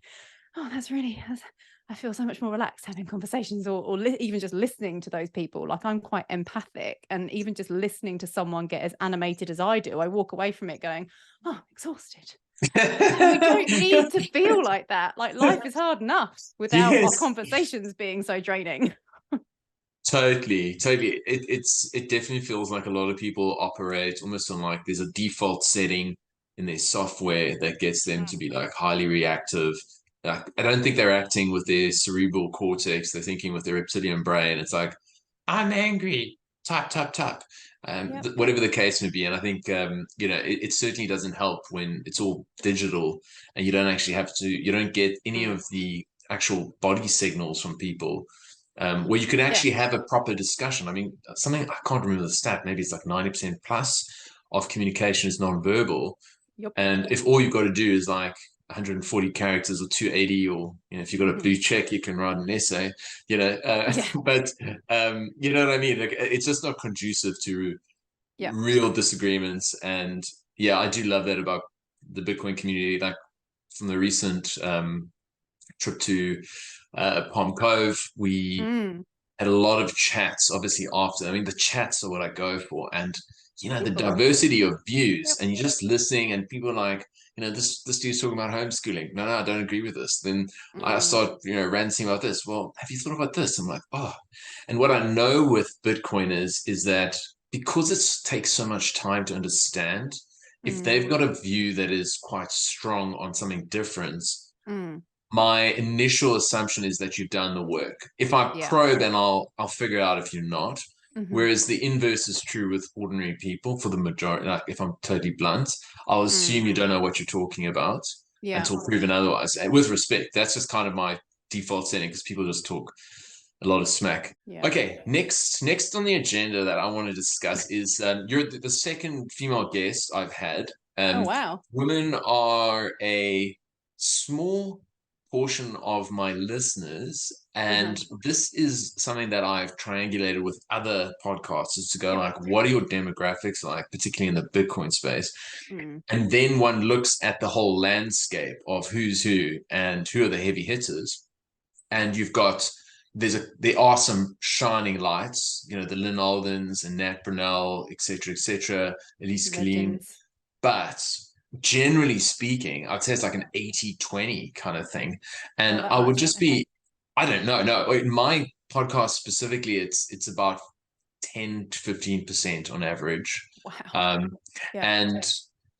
S4: oh, I feel so much more relaxed having conversations, or even just listening to those people. Like, I'm quite empathic, and even just listening to someone get as animated as I do, I walk away from it going, oh, exhausted. And we don't need to feel like that. Like, life is hard enough without our conversations being so draining.
S3: Totally. It definitely feels like a lot of people operate almost on like there's a default setting in their software that gets them to be like highly reactive. Like, I don't think they're acting with their cerebral cortex. They're thinking with their reptilian brain. It's like, I'm angry. Tap. Whatever the case may be. And I think it certainly doesn't help when it's all digital and you don't actually you don't get any of the actual body signals from people, where you can actually have a proper discussion. I mean, something, I can't remember the stat, maybe it's like 90% plus of communication is nonverbal. And if all you've got to do is like 140 characters or 280, or if you've got a blue check, you can write an essay, but you know what I mean? Like, it's just not conducive to real disagreements. And I do love that about the Bitcoin community, like from the recent trip to Palm Cove, we had a lot of chats, obviously, after. I mean, the chats are what I go for. And, the diversity of views, and you're just listening, and people are like, this dude's talking about homeschooling. No, I don't agree with this. Then I start, ranting about this. Well, have you thought about this? I'm like, oh. And what I know with Bitcoin is that because it takes so much time to understand, if they've got a view that is quite strong on something different, my initial assumption is that you've done the work. If I'm pro, then I'll figure out if you're not. Whereas the inverse is true with ordinary people. For the majority, like if I'm totally blunt, I'll assume you don't know what you're talking about until proven otherwise. And with respect, that's just kind of my default setting, because people just talk a lot of smack. Okay, next on the agenda that I want to discuss is you're the second female guest I've had.
S4: Oh, wow.
S3: Women are a small portion of my listeners, and this is something that I've triangulated with other podcasters to go like, what are your demographics like, particularly in the Bitcoin space? And then one looks at the whole landscape of who's who and who are the heavy hitters, and you've got there are some shining lights, the Lynn Aldens and Nat Brunel, etc., Elise Killeen, but generally speaking, I'd say it's like an 80-20 kind of thing. And I would just be, I don't know. No, in my podcast specifically, it's about 10 to 15% on average.
S4: Wow.
S3: And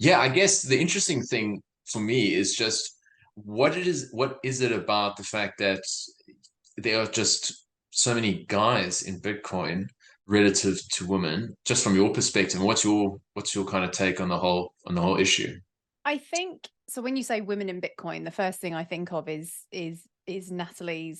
S3: I guess the interesting thing for me is just what is it about the fact that there are just so many guys in Bitcoin relative to women, just from your perspective? What's your kind of take on the whole issue?
S4: I think so. When you say women in Bitcoin, the first thing I think of is Natalie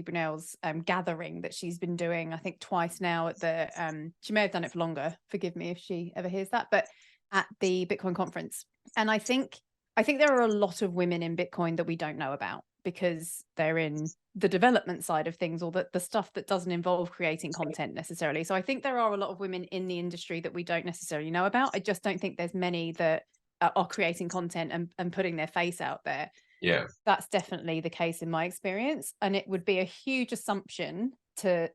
S4: Brunel's gathering that she's been doing, I think twice now at the she may have done it for longer, forgive me if she ever hears that, but at the Bitcoin conference. And I think there are a lot of women in Bitcoin that we don't know about, because they're in the development side of things, or the stuff that doesn't involve creating content necessarily. So I think there are a lot of women in the industry that we don't necessarily know about. I just don't think there's many that are creating content and putting their face out there.
S3: Yeah,
S4: that's definitely the case in my experience. And it would be a huge assumption to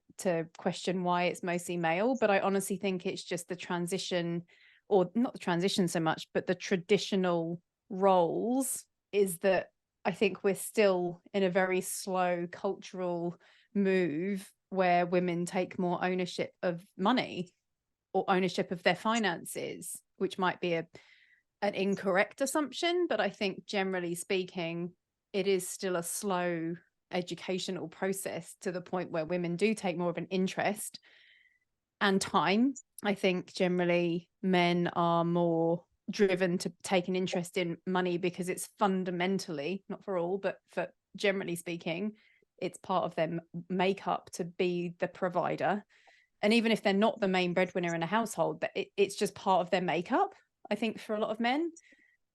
S4: question why it's mostly male. But I honestly think it's just the transition, or not the transition so much, but the traditional roles, is that I think we're still in a very slow cultural move where women take more ownership of money or ownership of their finances, which might be an incorrect assumption. But I think generally speaking, it is still a slow educational process to the point where women do take more of an interest and time. I think generally men are more driven to take an interest in money because it's fundamentally, not for all, but for generally speaking, it's part of their makeup to be the provider. And even if they're not the main breadwinner in a household, but it's just part of their makeup. I think for a lot of men,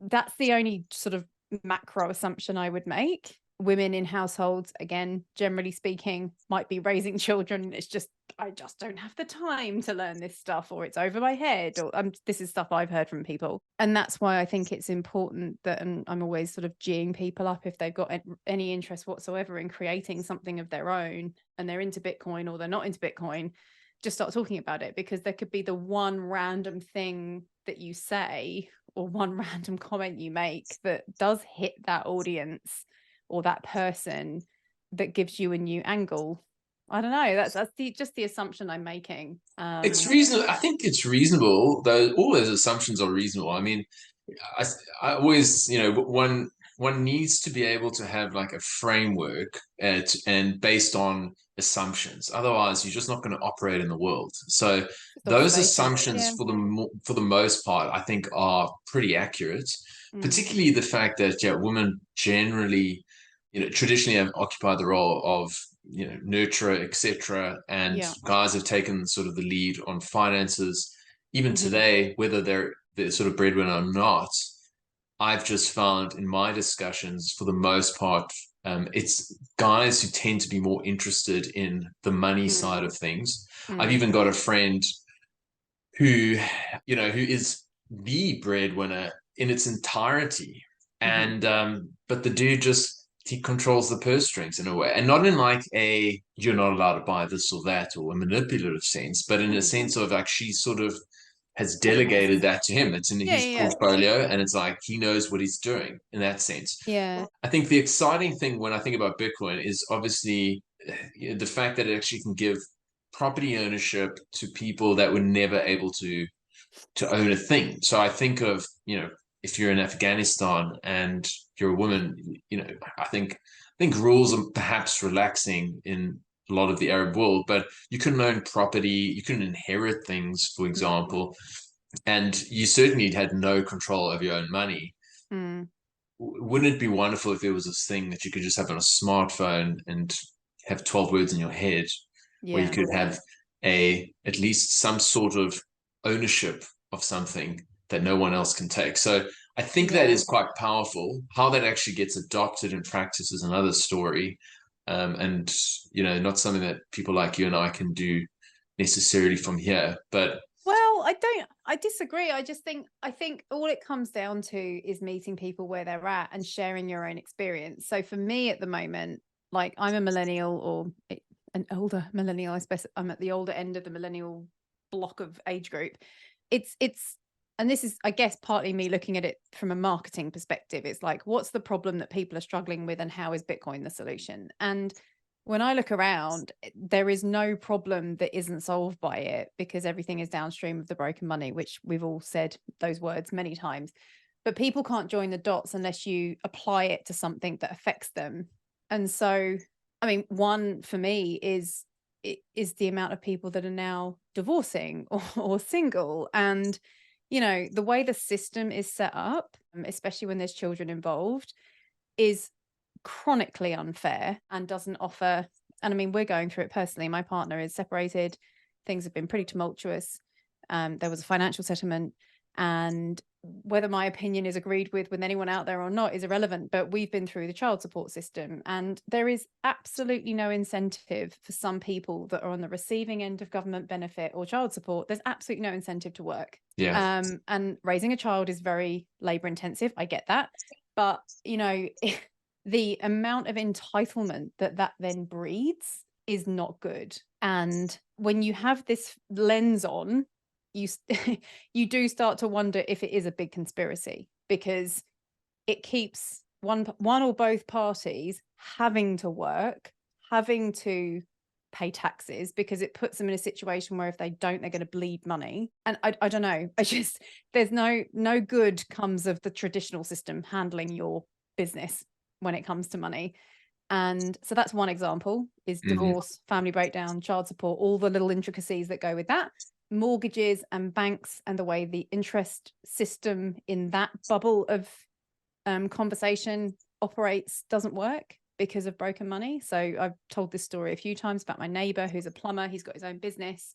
S4: that's the only sort of macro assumption I would make. Women in households, again, generally speaking, might be raising children. It's just, I just don't have the time to learn this stuff, or it's over my head, or this is stuff I've heard from people. And that's why I think it's important that, and I'm always sort of geeing people up if they've got any interest whatsoever in creating something of their own and they're into Bitcoin or they're not into Bitcoin, just start talking about it, because there could be the one random thing that you say or one random comment you make that does hit that audience or that person, that gives you a new angle. I don't know. That's just the assumption I'm making.
S3: It's reasonable. I think it's reasonable, though. All those assumptions are reasonable. I mean, I always, one needs to be able to have like a framework and based on assumptions. Otherwise, you're just not going to operate in the world. So those assumptions, for the most part, I think are pretty accurate. Particularly the fact that women generally, traditionally have occupied the role of nurturer, etc., and guys have taken sort of the lead on finances. Even today, whether they're sort of breadwinner or not, I've just found in my discussions, for the most part, it's guys who tend to be more interested in the money side of things. I've even got a friend who is the breadwinner in its entirety. And but the dude he controls the purse strings in a way, and not in like a you're not allowed to buy this or that or a manipulative sense, but in a sense of like she sort of has delegated that to him. It's in his portfolio, and it's like he knows what he's doing in that sense.
S4: Yeah.
S3: I think the exciting thing when I think about Bitcoin is obviously the fact that it actually can give property ownership to people that were never able to own a thing. So I think of, if you're in Afghanistan and you're a woman, I think rules are perhaps relaxing in a lot of the Arab world, but you couldn't own property, you couldn't inherit things, for example, and you certainly had no control over your own money. Wouldn't it be wonderful if there was this thing that you could just have on a smartphone and have 12 words in your head, where you could have at least some sort of ownership of something that no one else can take? So I think that is quite powerful. How that actually gets adopted in practice is another story. And, not something that people like you and I can do necessarily from here. But
S4: well, I disagree. I think all it comes down to is meeting people where they're at and sharing your own experience. So for me at the moment, like I'm a millennial or an older millennial, I suppose I'm at the older end of the millennial block of age group. And this is, I guess, partly me looking at it from a marketing perspective. It's like, what's the problem that people are struggling with and how is Bitcoin the solution? And when I look around, there is no problem that isn't solved by it, because everything is downstream of the broken money, which we've all said those words many times. But people can't join the dots unless you apply it to something that affects them. And so, I mean, one for me is the amount of people that are now divorcing or single. And the way the system is set up, especially when there's children involved, is chronically unfair and doesn't offer. And I mean, we're going through it personally. My partner is separated. Things have been pretty tumultuous. There was a financial settlement, and whether my opinion is agreed with anyone out there or not is irrelevant. But we've been through the child support system, and there is absolutely no incentive for some people that are on the receiving end of government benefit or child support. There's absolutely no incentive to work.
S3: Yeah.
S4: And raising a child is very labor intensive. I get that. But, the amount of entitlement that then breeds is not good. And when you have this lens on, you do start to wonder if it is a big conspiracy, because it keeps one or both parties having to work, having to pay taxes, because it puts them in a situation where if they don't, they're going to bleed money. And I don't know. There's no good comes of the traditional system handling your business when it comes to money. And so that's one example, is divorce, family breakdown, child support, all the little intricacies that go with that. Mortgages and banks and the way the interest system in that bubble of conversation operates doesn't work because of broken money. So I've told this story a few times about my neighbor who's a plumber. He's got his own business.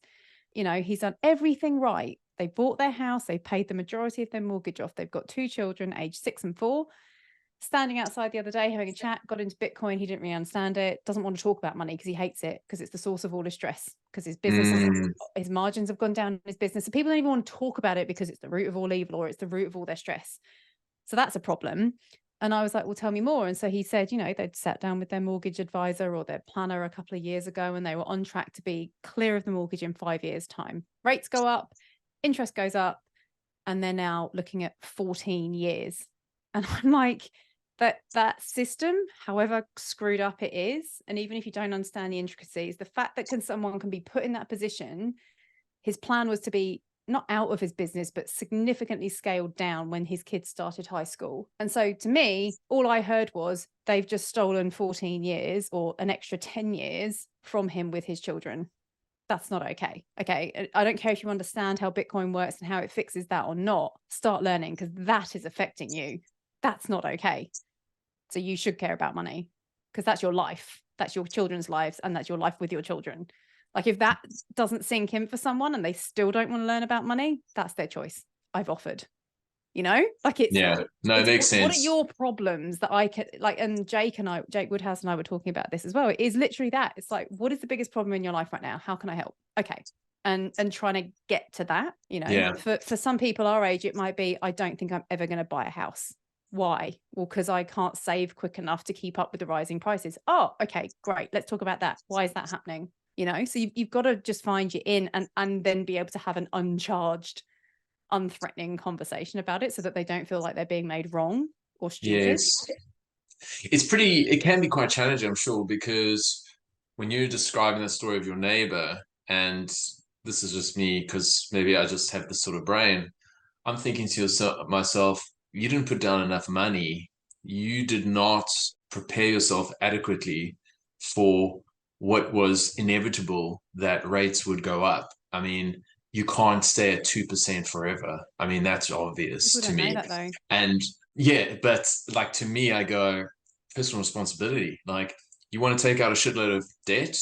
S4: He's done everything right. They bought their house. They paid the majority of their mortgage off. They've got 2 children, aged 6 and 4. Standing outside the other day having a chat, got into Bitcoin. He didn't really understand it, doesn't want to talk about money because he hates it, because it's the source of all his stress, because his business, his margins have gone down in his business. So people don't even want to talk about it because it's the root of all evil, or it's the root of all their stress. So that's a problem. And I was like, well, tell me more. And so he said, they'd sat down with their mortgage advisor or their planner a couple of years ago, and they were on track to be clear of the mortgage in 5 years' time. Rates go up, interest goes up, and they're now looking at 14 years. And I'm like, that system, however screwed up it is, and even if you don't understand the intricacies, the fact that someone can be put in that position, his plan was to be not out of his business, but significantly scaled down when his kids started high school. And so to me, all I heard was they've just stolen 14 years or an extra 10 years from him with his children. That's not okay. Okay. I don't care if you understand how Bitcoin works and how it fixes that or not. Start learning, because that is affecting you. That's not okay. So you should care about money, because that's your life. That's your children's lives, and that's your life with your children. Like, if that doesn't sink in for someone and they still don't want to learn about money, that's their choice. I've offered, like it's,
S3: it makes sense.
S4: What are your problems that I can, like, and Jake Woodhouse and I were talking about this as well. It is literally that. It's like, what is the biggest problem in your life right now? How can I help? Okay. and trying to get to that, for some people our age, it might be, I don't think I'm ever going to buy a house. Why? Well, because I can't save quick enough to keep up with the rising prices. Oh, okay, great. Let's talk about that. Why is that happening? So you've got to just find your in and then be able to have an uncharged, unthreatening conversation about it so that they don't feel like they're being made wrong or stupid.
S3: Yes. It can be quite challenging, I'm sure, because when you're describing the story of your neighbor, and this is just me because maybe I just have this sort of brain, I'm thinking to myself, you didn't put down enough money. You did not prepare yourself adequately for what was inevitable, that rates would go up. I mean, you can't stay at 2% forever. I mean, that's obvious
S4: People
S3: to
S4: don't
S3: me.
S4: know that, though.
S3: And yeah, but like to me, I go, personal responsibility. Like, you want to take out a shitload of debt?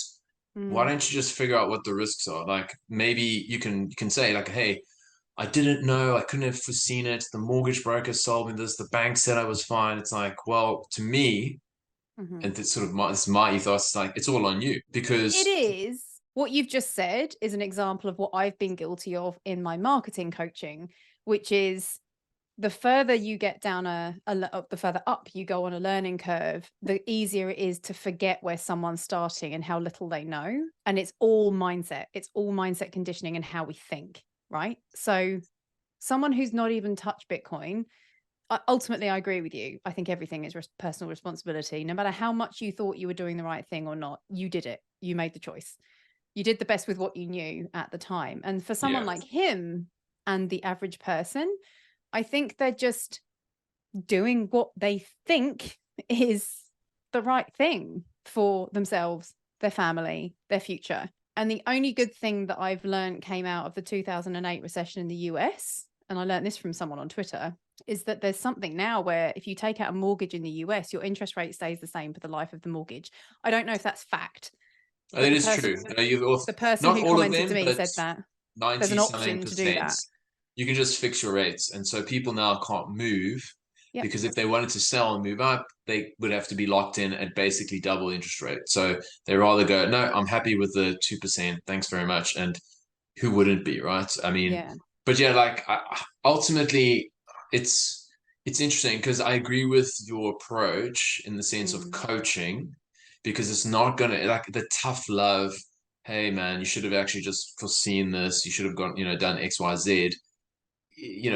S3: Why don't you just figure out what the risks are? Like, maybe you can say like, hey, I didn't know, I couldn't have foreseen it. The mortgage broker sold me this. The bank said I was fine. It's like, well, to me, and it's sort of my ethos, it's like, it's all on you, because
S4: it is. What you've just said is an example of what I've been guilty of in my marketing coaching, which is the further you get down the further up you go on a learning curve, the easier it is to forget where someone's starting and how little they know. And it's all mindset. It's all mindset conditioning and how we think. Right. So someone who's not even touched Bitcoin, ultimately, I agree with you. I think everything is personal responsibility. No matter how much you thought you were doing the right thing or not, you did it. You made the choice. You did the best with what you knew at the time. And for someone like him and the average person, I think they're just doing what they think is the right thing for themselves, their family, their future. And the only good thing that I've learned came out of the 2008 recession in the US, and I learned this from someone on Twitter, is that there's something now where if you take out a mortgage in the US, your interest rate stays the same for the life of the mortgage. I don't know if that's fact.
S3: It is true.
S4: The person who commented to me said that there's an option to do that.
S3: You can just fix your rates. And so people now can't move because if they wanted to sell and move up, they would have to be locked in at basically double interest rate. So they rather go, no, I'm happy with the 2%. Thanks very much. And who wouldn't be, right? I mean, but like ultimately it's interesting because I agree with your approach in the sense of coaching, because it's not going to, like, the tough love, hey man, you should have actually just foreseen this, you should have gone, done XYZ.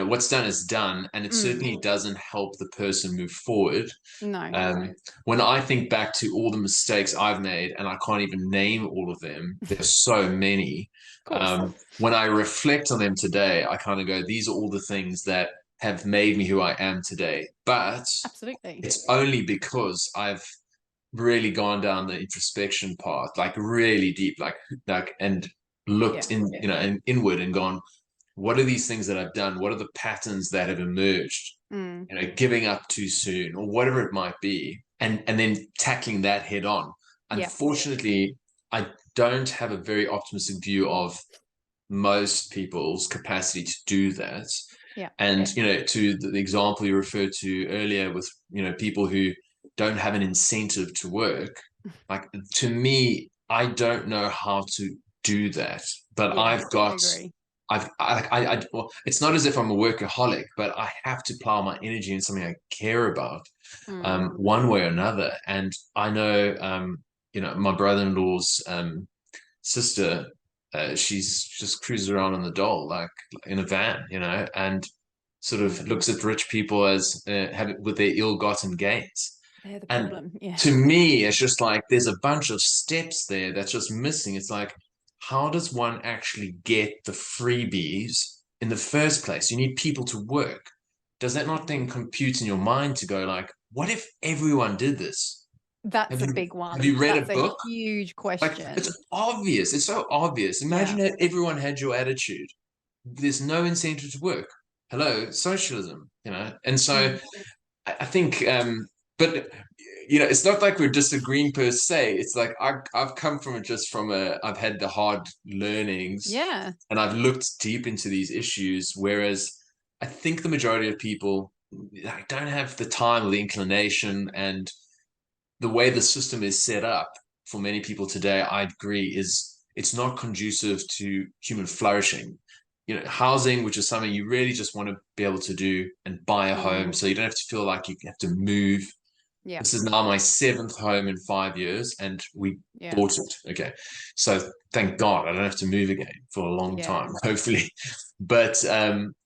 S3: What's done is done, and it certainly doesn't help the person move forward.
S4: No.
S3: When I think back to all the mistakes I've made, and I can't even name all of them, there's so many. When I reflect on them today, I kind of go, these are all the things that have made me who I am today. But
S4: absolutely,
S3: it's only because I've really gone down the introspection path, like really deep, like and looked inward and gone, what are these things that I've done? What are the patterns that have emerged? Giving up too soon or whatever it might be, and then tackling that head on. Unfortunately, I don't have a very optimistic view of most people's capacity to do that. And to the example you referred to earlier with people who don't have an incentive to work, like, to me, I don't know how to do that, but well, it's not as if I'm a workaholic, but I have to plow my energy in something I care about, one way or another. And I know, my brother-in-law's sister, she's just cruises around on the dole, like in a van, and sort of looks at rich people as with their ill-gotten gains.
S4: They're the problem.
S3: To me, it's just like there's a bunch of steps there that's just missing. It's like, how does one actually get the freebies in the first place? You need people to work. Does that not then compute in your mind to go like, what if everyone did this?
S4: That's a big one.
S3: Have you read a book?
S4: A huge question.
S3: Like, it's obvious. It's so obvious. Imagine if everyone had your attitude. There's no incentive to work. Hello, socialism, And so I think, but it's not like we're disagreeing per se. It's like I've come from it just from I've had the hard learnings, and I've looked deep into these issues. Whereas I think the majority of people don't have the time or the inclination, and the way the system is set up for many people today, I agree, is it's not conducive to human flourishing. Housing, which is something you really just want to be able to do and buy a home, so you don't have to feel like you have to move.
S4: Yeah.
S3: This is now my 7th home in 5 years, and we bought it. Okay. So thank God I don't have to move again for a long time, hopefully. But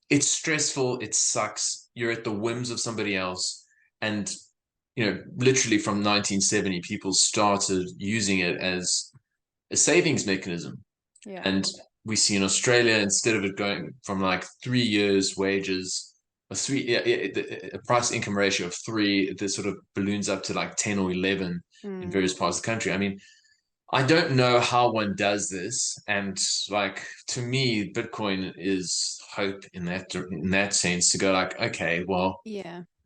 S3: it's stressful. It sucks. You're at the whims of somebody else. And, literally from 1970, people started using it as a savings mechanism.
S4: Yeah.
S3: And we see in Australia, instead of it going from like 3 years wages, a price income ratio of 3, this sort of balloons up to like 10 or 11 in various parts of the country. I mean, I don't know how one does this, and like, to me, Bitcoin is hope in that sense, to go like, okay, well,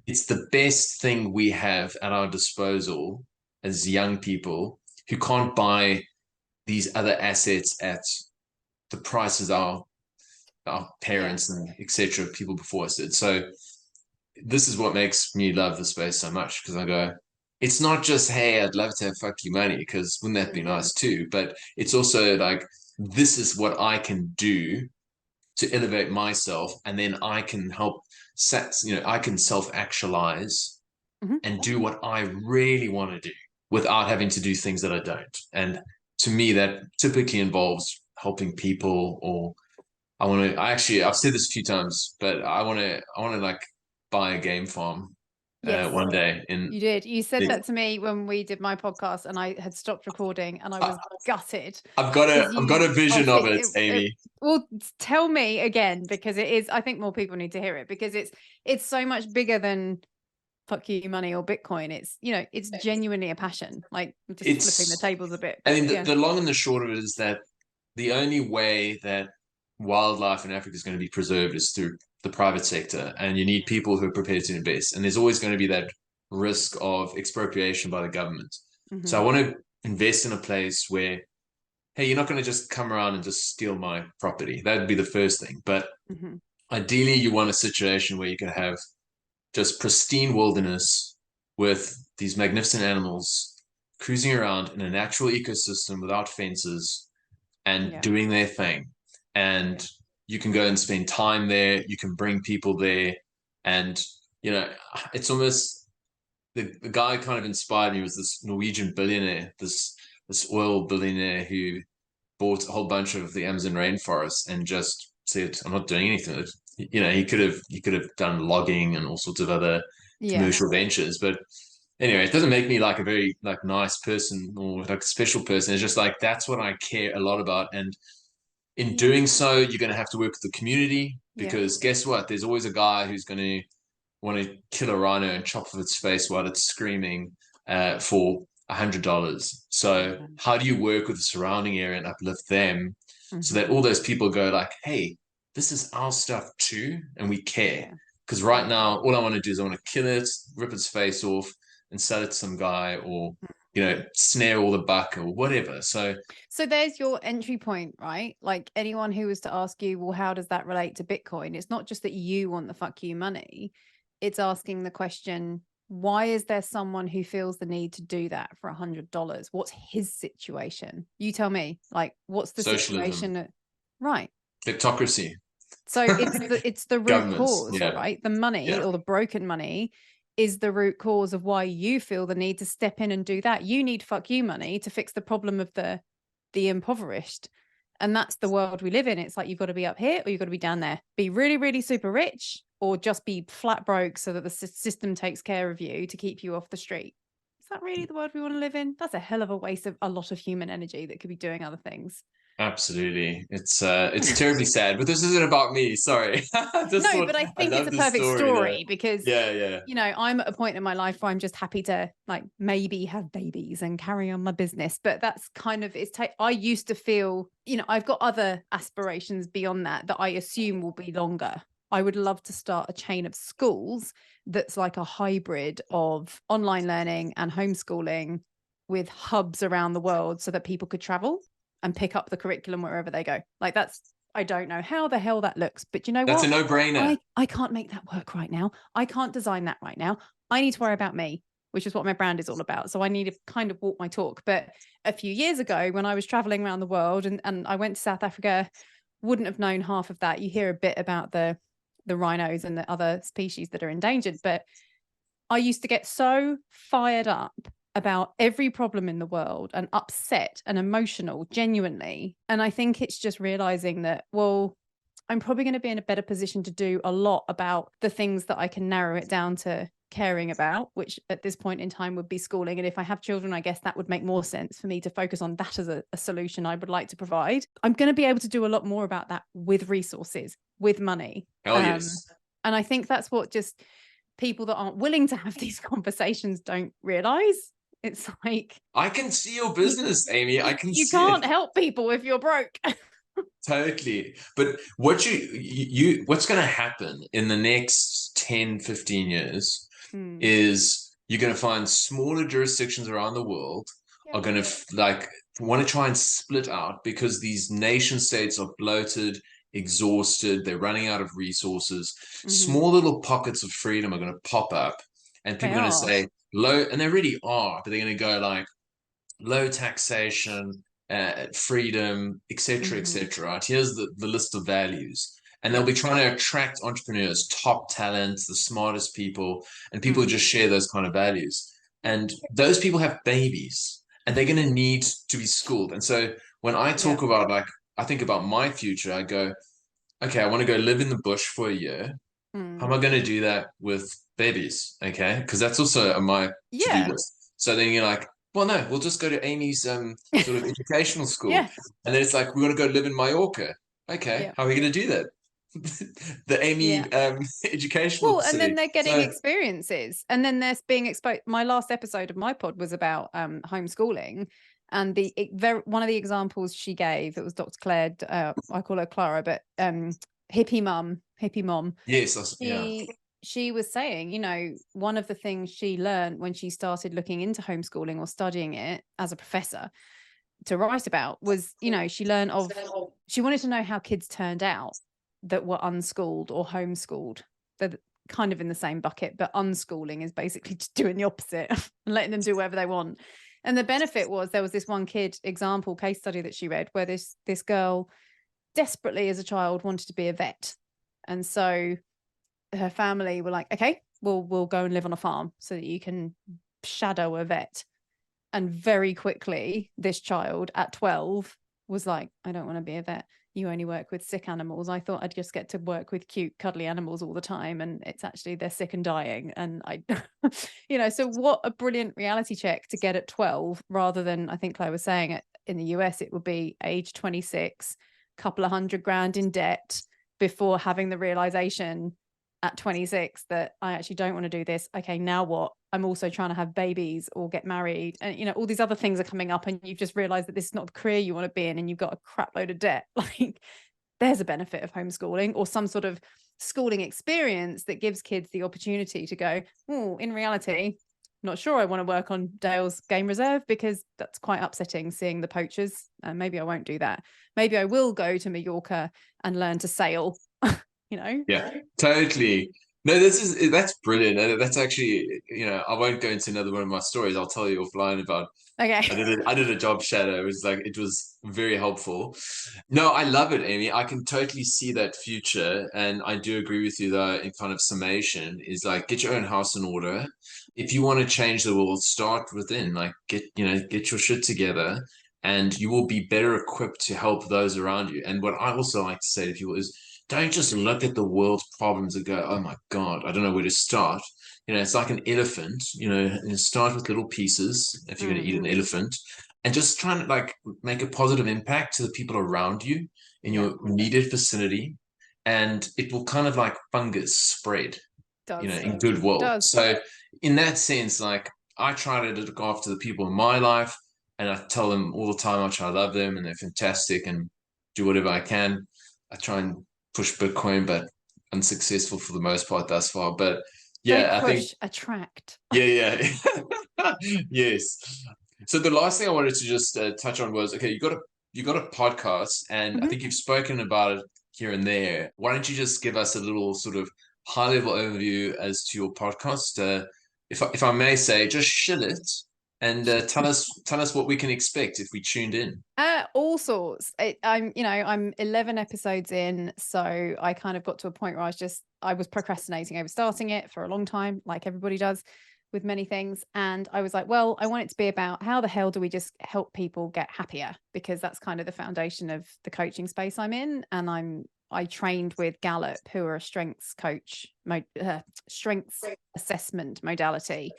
S3: it's the best thing we have at our disposal as young people who can't buy these other assets at the prices our parents and etc. people before us did. So this is what makes me love the space so much, because I go, it's not just, hey, I'd love to have fuck you money, because wouldn't that be nice too? But it's also like, this is what I can do to elevate myself, and then I can help I can self-actualize and do what I really want to do without having to do things that I don't. And to me, that typically involves helping people, or I've said this a few times, but I want to like buy a game farm one day.
S4: You did. You said that to me when we did my podcast, and I had stopped recording, and I was gutted.
S3: I've got a vision of it, Amy.
S4: Well, tell me again, because it is. I think more people need to hear it, because it's so much bigger than fuck you money or Bitcoin. It's it's genuinely a passion. Like, just flipping the tables a bit.
S3: I mean, the long and the short of it is that the only way that wildlife in Africa is going to be preserved is through the private sector, and you need people who are prepared to invest. And there's always going to be that risk of expropriation by the government. So I want to invest in a place where, hey, you're not going to just come around and just steal my property. That would be the first thing. But ideally, you want a situation where you can have just pristine wilderness with these magnificent animals cruising around in a natural ecosystem without fences and doing their thing. And you can go and spend time there. You can bring people there. And, it's almost, the guy kind of inspired me was this Norwegian billionaire, this oil billionaire who bought a whole bunch of the Amazon rainforest and just said, I'm not doing anything with it. He could have done logging and all sorts of other commercial ventures. But anyway, it doesn't make me like a very like nice person or like a special person. It's just like, that's what I care a lot about. And in doing so, you're going to have to work with the community, because guess what? There's always a guy who's going to want to kill a rhino and chop off its face while it's screaming for $100. So how do you work with the surrounding area and uplift them so that all those people go like, hey, this is our stuff too, and we care? Because right now, all I want to do is I want to kill it, rip its face off, and sell it to some guy, or snare all the buck or whatever. So
S4: there's your entry point, right? Like, anyone who was to ask you, well, how does that relate to Bitcoin? It's not just that you want the fuck you money. It's asking the question, why is there someone who feels the need to do that for $100? What's his situation? You tell me. Like, what's the situation? Right.
S3: Kleptocracy.
S4: So it's the root cause, right? The money or the broken money is the root cause of why you feel the need to step in and do that. You need fuck you money to fix the problem of the impoverished. And that's the world we live in. It's like, you've got to be up here or you've got to be down there. Be really, really super rich, or just be flat broke so that the system takes care of you to keep you off the street. Is that really the world we want to live in? That's a hell of a waste of a lot of human energy that could be doing other things.
S3: Absolutely. It's terribly sad, but this isn't about me. Sorry.
S4: But I think it's a perfect story because, I'm at a point in my life where I'm just happy to like maybe have babies and carry on my business. But that's kind of, I used to feel, I've got other aspirations beyond that I assume will be longer. I would love to start a chain of schools that's like a hybrid of online learning and homeschooling with hubs around the world so that people could travel and pick up the curriculum wherever they go. Like, I don't know how the hell that looks, but
S3: that's a no-brainer.
S4: I can't make that work right now. I can't design that right now. I need to worry about me. which is what my brand is all about. So I need to kind of walk my talk. But a few years ago, when I was traveling around the world and I went to South Africa, wouldn't have known half of that. You hear a bit about the rhinos and the other species that are endangered, but I used to get so fired up about every problem in the world and upset and emotional, genuinely. And I think it's just realizing that, well, I'm probably going to be in a better position to do a lot about the things that I can narrow it down to caring about, which at this point in time would be schooling. And if I have children, I guess that would make more sense for me to focus on that as a solution I would like to provide. I'm going to be able to do a lot more about that with resources, with money.
S3: Hell yes.
S4: And I think that's what just people that aren't willing to have these conversations don't realize. It's like,
S3: I can see your business, Amy. I can see
S4: you can't help people if you're broke.
S3: Totally. But what what's going to happen in the next 10, 15 years is you're going to find smaller jurisdictions around the world are going to want to try and split out because these nation states are bloated, exhausted, they're running out of resources. Small little pockets of freedom are going to pop up and people are going to say low, and they really are, but they're going to go like low taxation, freedom, etc., etc. Right? Here's the list of values. And they'll be trying to attract entrepreneurs, top talents, the smartest people, and people who just share those kind of values. And those people have babies and they're going to need to be schooled. And so when I talk about, like, I think about my future, I go, okay, I want to go live in the bush for a year. How am I going to do that with babies? Okay. Because that's also on my to-do list. So then you're like, well, no, we'll just go to Amy's sort of educational school. And then it's like, we want to go live in Mallorca. Okay. How are we going to do that? The Amy educational
S4: and then they're getting experiences, and then they're being exposed. My last episode of my pod was about homeschooling, and one of the examples she gave, it was Dr. Claire, I call her Clara, but hippie mom.
S3: Yes,
S4: she was saying, you know, one of the things she learned when she started looking into homeschooling or studying it as a professor to write about was, you know, she wanted to know how kids turned out that were unschooled or homeschooled. They're kind of in the same bucket, but unschooling is basically just doing the opposite and letting them do whatever they want. And the benefit was, there was this one kid example case study that she read where this girl desperately as a child wanted to be a vet. And so her family were like, okay, we'll go and live on a farm so that you can shadow a vet. And very quickly, this child at 12 was like, I don't want to be a vet. You only work with sick animals. I thought I'd just get to work with cute, cuddly animals all the time. And it's actually, they're sick and dying. And you know, so what a brilliant reality check to get at 12, rather than, I think Claire was saying it in the US, it would be age 26, couple of $100,000 in debt before having the realization at 26 that I actually don't want to do this. Okay, now what? I'm also trying to have babies or get married, and you know, all these other things are coming up, and you've just realized that this is not the career you want to be in, and you've got a crap load of debt. Like, there's a benefit of homeschooling or some sort of schooling experience that gives kids the opportunity to go, oh, in reality, not sure I want to work on Dale's game reserve because that's quite upsetting seeing the poachers. Maybe I won't do that. Maybe I will go to Mallorca and learn to sail. You know?
S3: Yeah, totally. No, that's brilliant. That's actually, you know, I won't go into another one of my stories. I'll tell you offline about.
S4: Okay.
S3: I did a job shadow. It was very helpful. No, I love it, Amy. I can totally see that future, and I do agree with you though. In kind of summation, is like, get your own house in order. If you want to change the world, start within. Like, get your shit together, and you will be better equipped to help those around you. And what I also like to say to people is, don't just look at the world's problems and go, oh my God, I don't know where to start. You know, it's like an elephant, you know, and start with little pieces if you're going to eat an elephant, and just trying to like make a positive impact to the people around you in your immediate vicinity. And it will kind of like fungus spread, you know, in good will. So in that sense, like, I try to look after the people in my life, and I tell them all the time how much I love them and they're fantastic and do whatever I can. I try and push Bitcoin, but unsuccessful for the most part thus far. But yeah, I think
S4: attract.
S3: Yeah. Yes. So the last thing I wanted to just touch on was, okay, you got a podcast, and I think you've spoken about it here and there. Why don't you just give us a little sort of high level overview as to your podcast? if I may say, just shill it and tell us what we can expect if we tuned in.
S4: All sorts. I'm 11 episodes in, so I kind of got to a point where I was procrastinating over starting it for a long time, like everybody does with many things. And I was like, well, I want it to be about how the hell do we just help people get happier? Because that's kind of the foundation of the coaching space I'm in. And I trained with Gallup, who are a strengths coach, strengths assessment modality.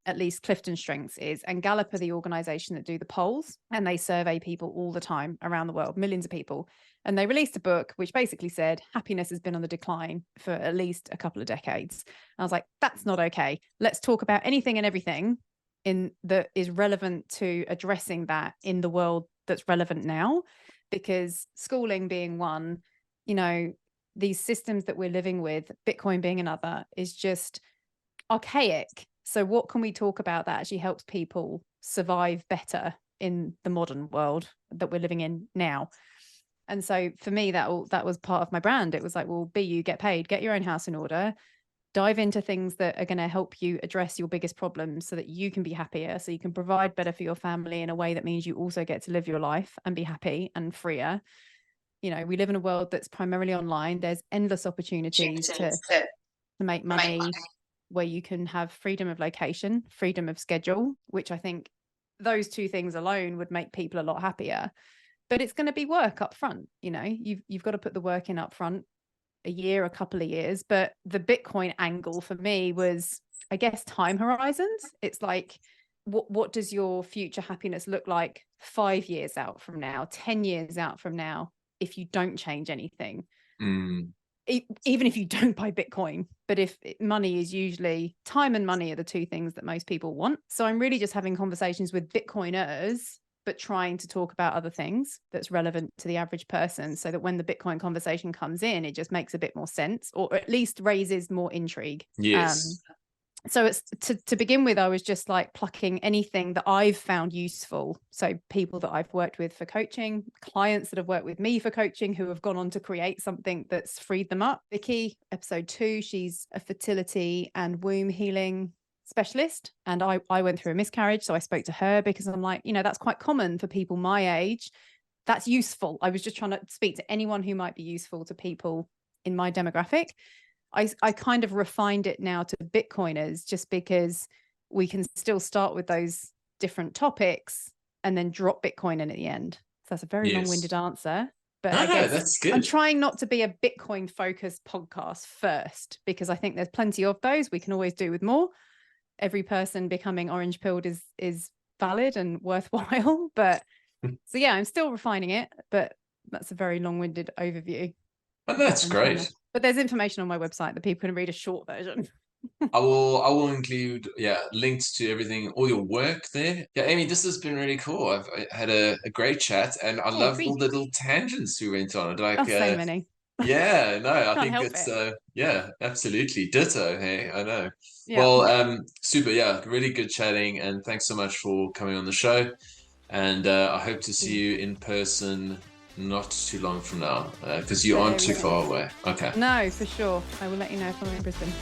S4: At least Clifton Strengths is. And Gallup are the organization that do the polls, and they survey people all the time around the world, millions of people. And they released a book which basically said happiness has been on the decline for at least a couple of decades. And I was like, that's not okay. Let's talk about anything and everything that is relevant to addressing that in the world that's relevant now. Because schooling being one, these systems that we're living with, Bitcoin being another, is just archaic. So what can we talk about that actually helps people survive better in the modern world that we're living in now? And so for me, that was part of my brand. It was like, well, be you, get paid, get your own house in order, dive into things that are going to help you address your biggest problems so that you can be happier, so you can provide better for your family in a way that means you also get to live your life and be happy and freer. We live in a world that's primarily online. There's endless opportunities to make money, where you can have freedom of location, freedom of schedule, which I think those two things alone would make people a lot happier. But it's going to be work up front. You've got to put the work in up front, a year, a couple of years. But the Bitcoin angle for me was, I guess, time horizons. It's like, what does your future happiness look like 5 years out from now, 10 years out from now, if you don't change anything? Even if you don't buy Bitcoin, but if money is usually, time and money are the two things that most people want. So I'm really just having conversations with Bitcoiners, but trying to talk about other things that's relevant to the average person, so that when the Bitcoin conversation comes in, it just makes a bit more sense, or at least raises more intrigue.
S3: Yes.
S4: So it's to begin with, I was just like plucking anything that I've found useful. So people that I've worked with for coaching, clients that have worked with me for coaching, who have gone on to create something that's freed them up. Vicky, episode 2, she's a fertility and womb healing specialist. And I went through a miscarriage. So I spoke to her because I'm like, that's quite common for people my age. That's useful. I was just trying to speak to anyone who might be useful to people in my demographic. I kind of refined it now to Bitcoiners, just because we can still start with those different topics and then drop Bitcoin in at the end. So that's a very long-winded answer. But I guess
S3: that's good.
S4: I'm trying not to be a Bitcoin-focused podcast first, because I think there's plenty of those. We can always do with more. Every person becoming orange pilled is valid and worthwhile. But so yeah, I'm still refining it, but that's a very long-winded overview.
S3: And that's great.
S4: But there's information on my website that people can read a short version.
S3: I will include links to everything, all your work there. Yeah, Amy, this has been really cool. I had a great chat, and I love all the little tangents we went on. Like
S4: so many.
S3: Yeah, no, I
S4: Can't
S3: think it's absolutely ditto. Hey, I know.
S4: Yeah.
S3: Well, super. Yeah, really good chatting, and thanks so much for coming on the show. And I hope to see you in person not too long from now, because you aren't too far away. Okay.
S4: No, for sure. I will let you know if I'm in Brisbane.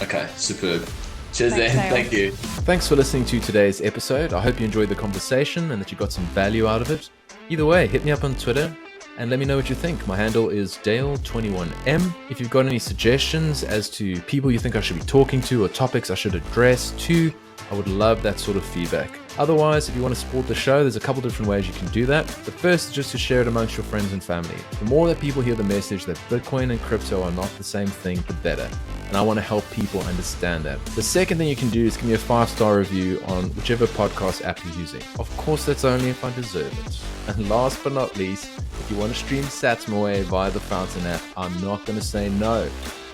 S3: Okay, superb. Cheers then. Thank you.
S2: Thanks for listening to today's episode. I hope you enjoyed the conversation and that you got some value out of it. Either way, hit me up on Twitter and let me know what you think. My handle is Dale21M. If you've got any suggestions as to people you think I should be talking to or topics I should address too, I would love that sort of feedback. Otherwise, if you want to support the show, there's a couple different ways you can do that. The first is just to share it amongst your friends and family. The more that people hear the message that Bitcoin and crypto are not the same thing, the better. And I want to help people understand that. The second thing you can do is give me a 5-star review on whichever podcast app you're using. Of course, that's only if I deserve it. And last but not least, if you want to stream sats my way via the Fountain app, I'm not going to say no,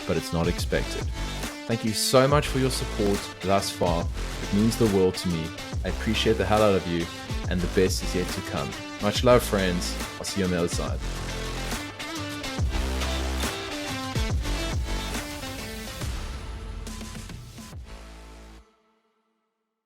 S2: but it's not expected. Thank you so much for your support thus far. It means the world to me. I appreciate the hell out of you, and the best is yet to come. Much love, friends. I'll see you on the other side.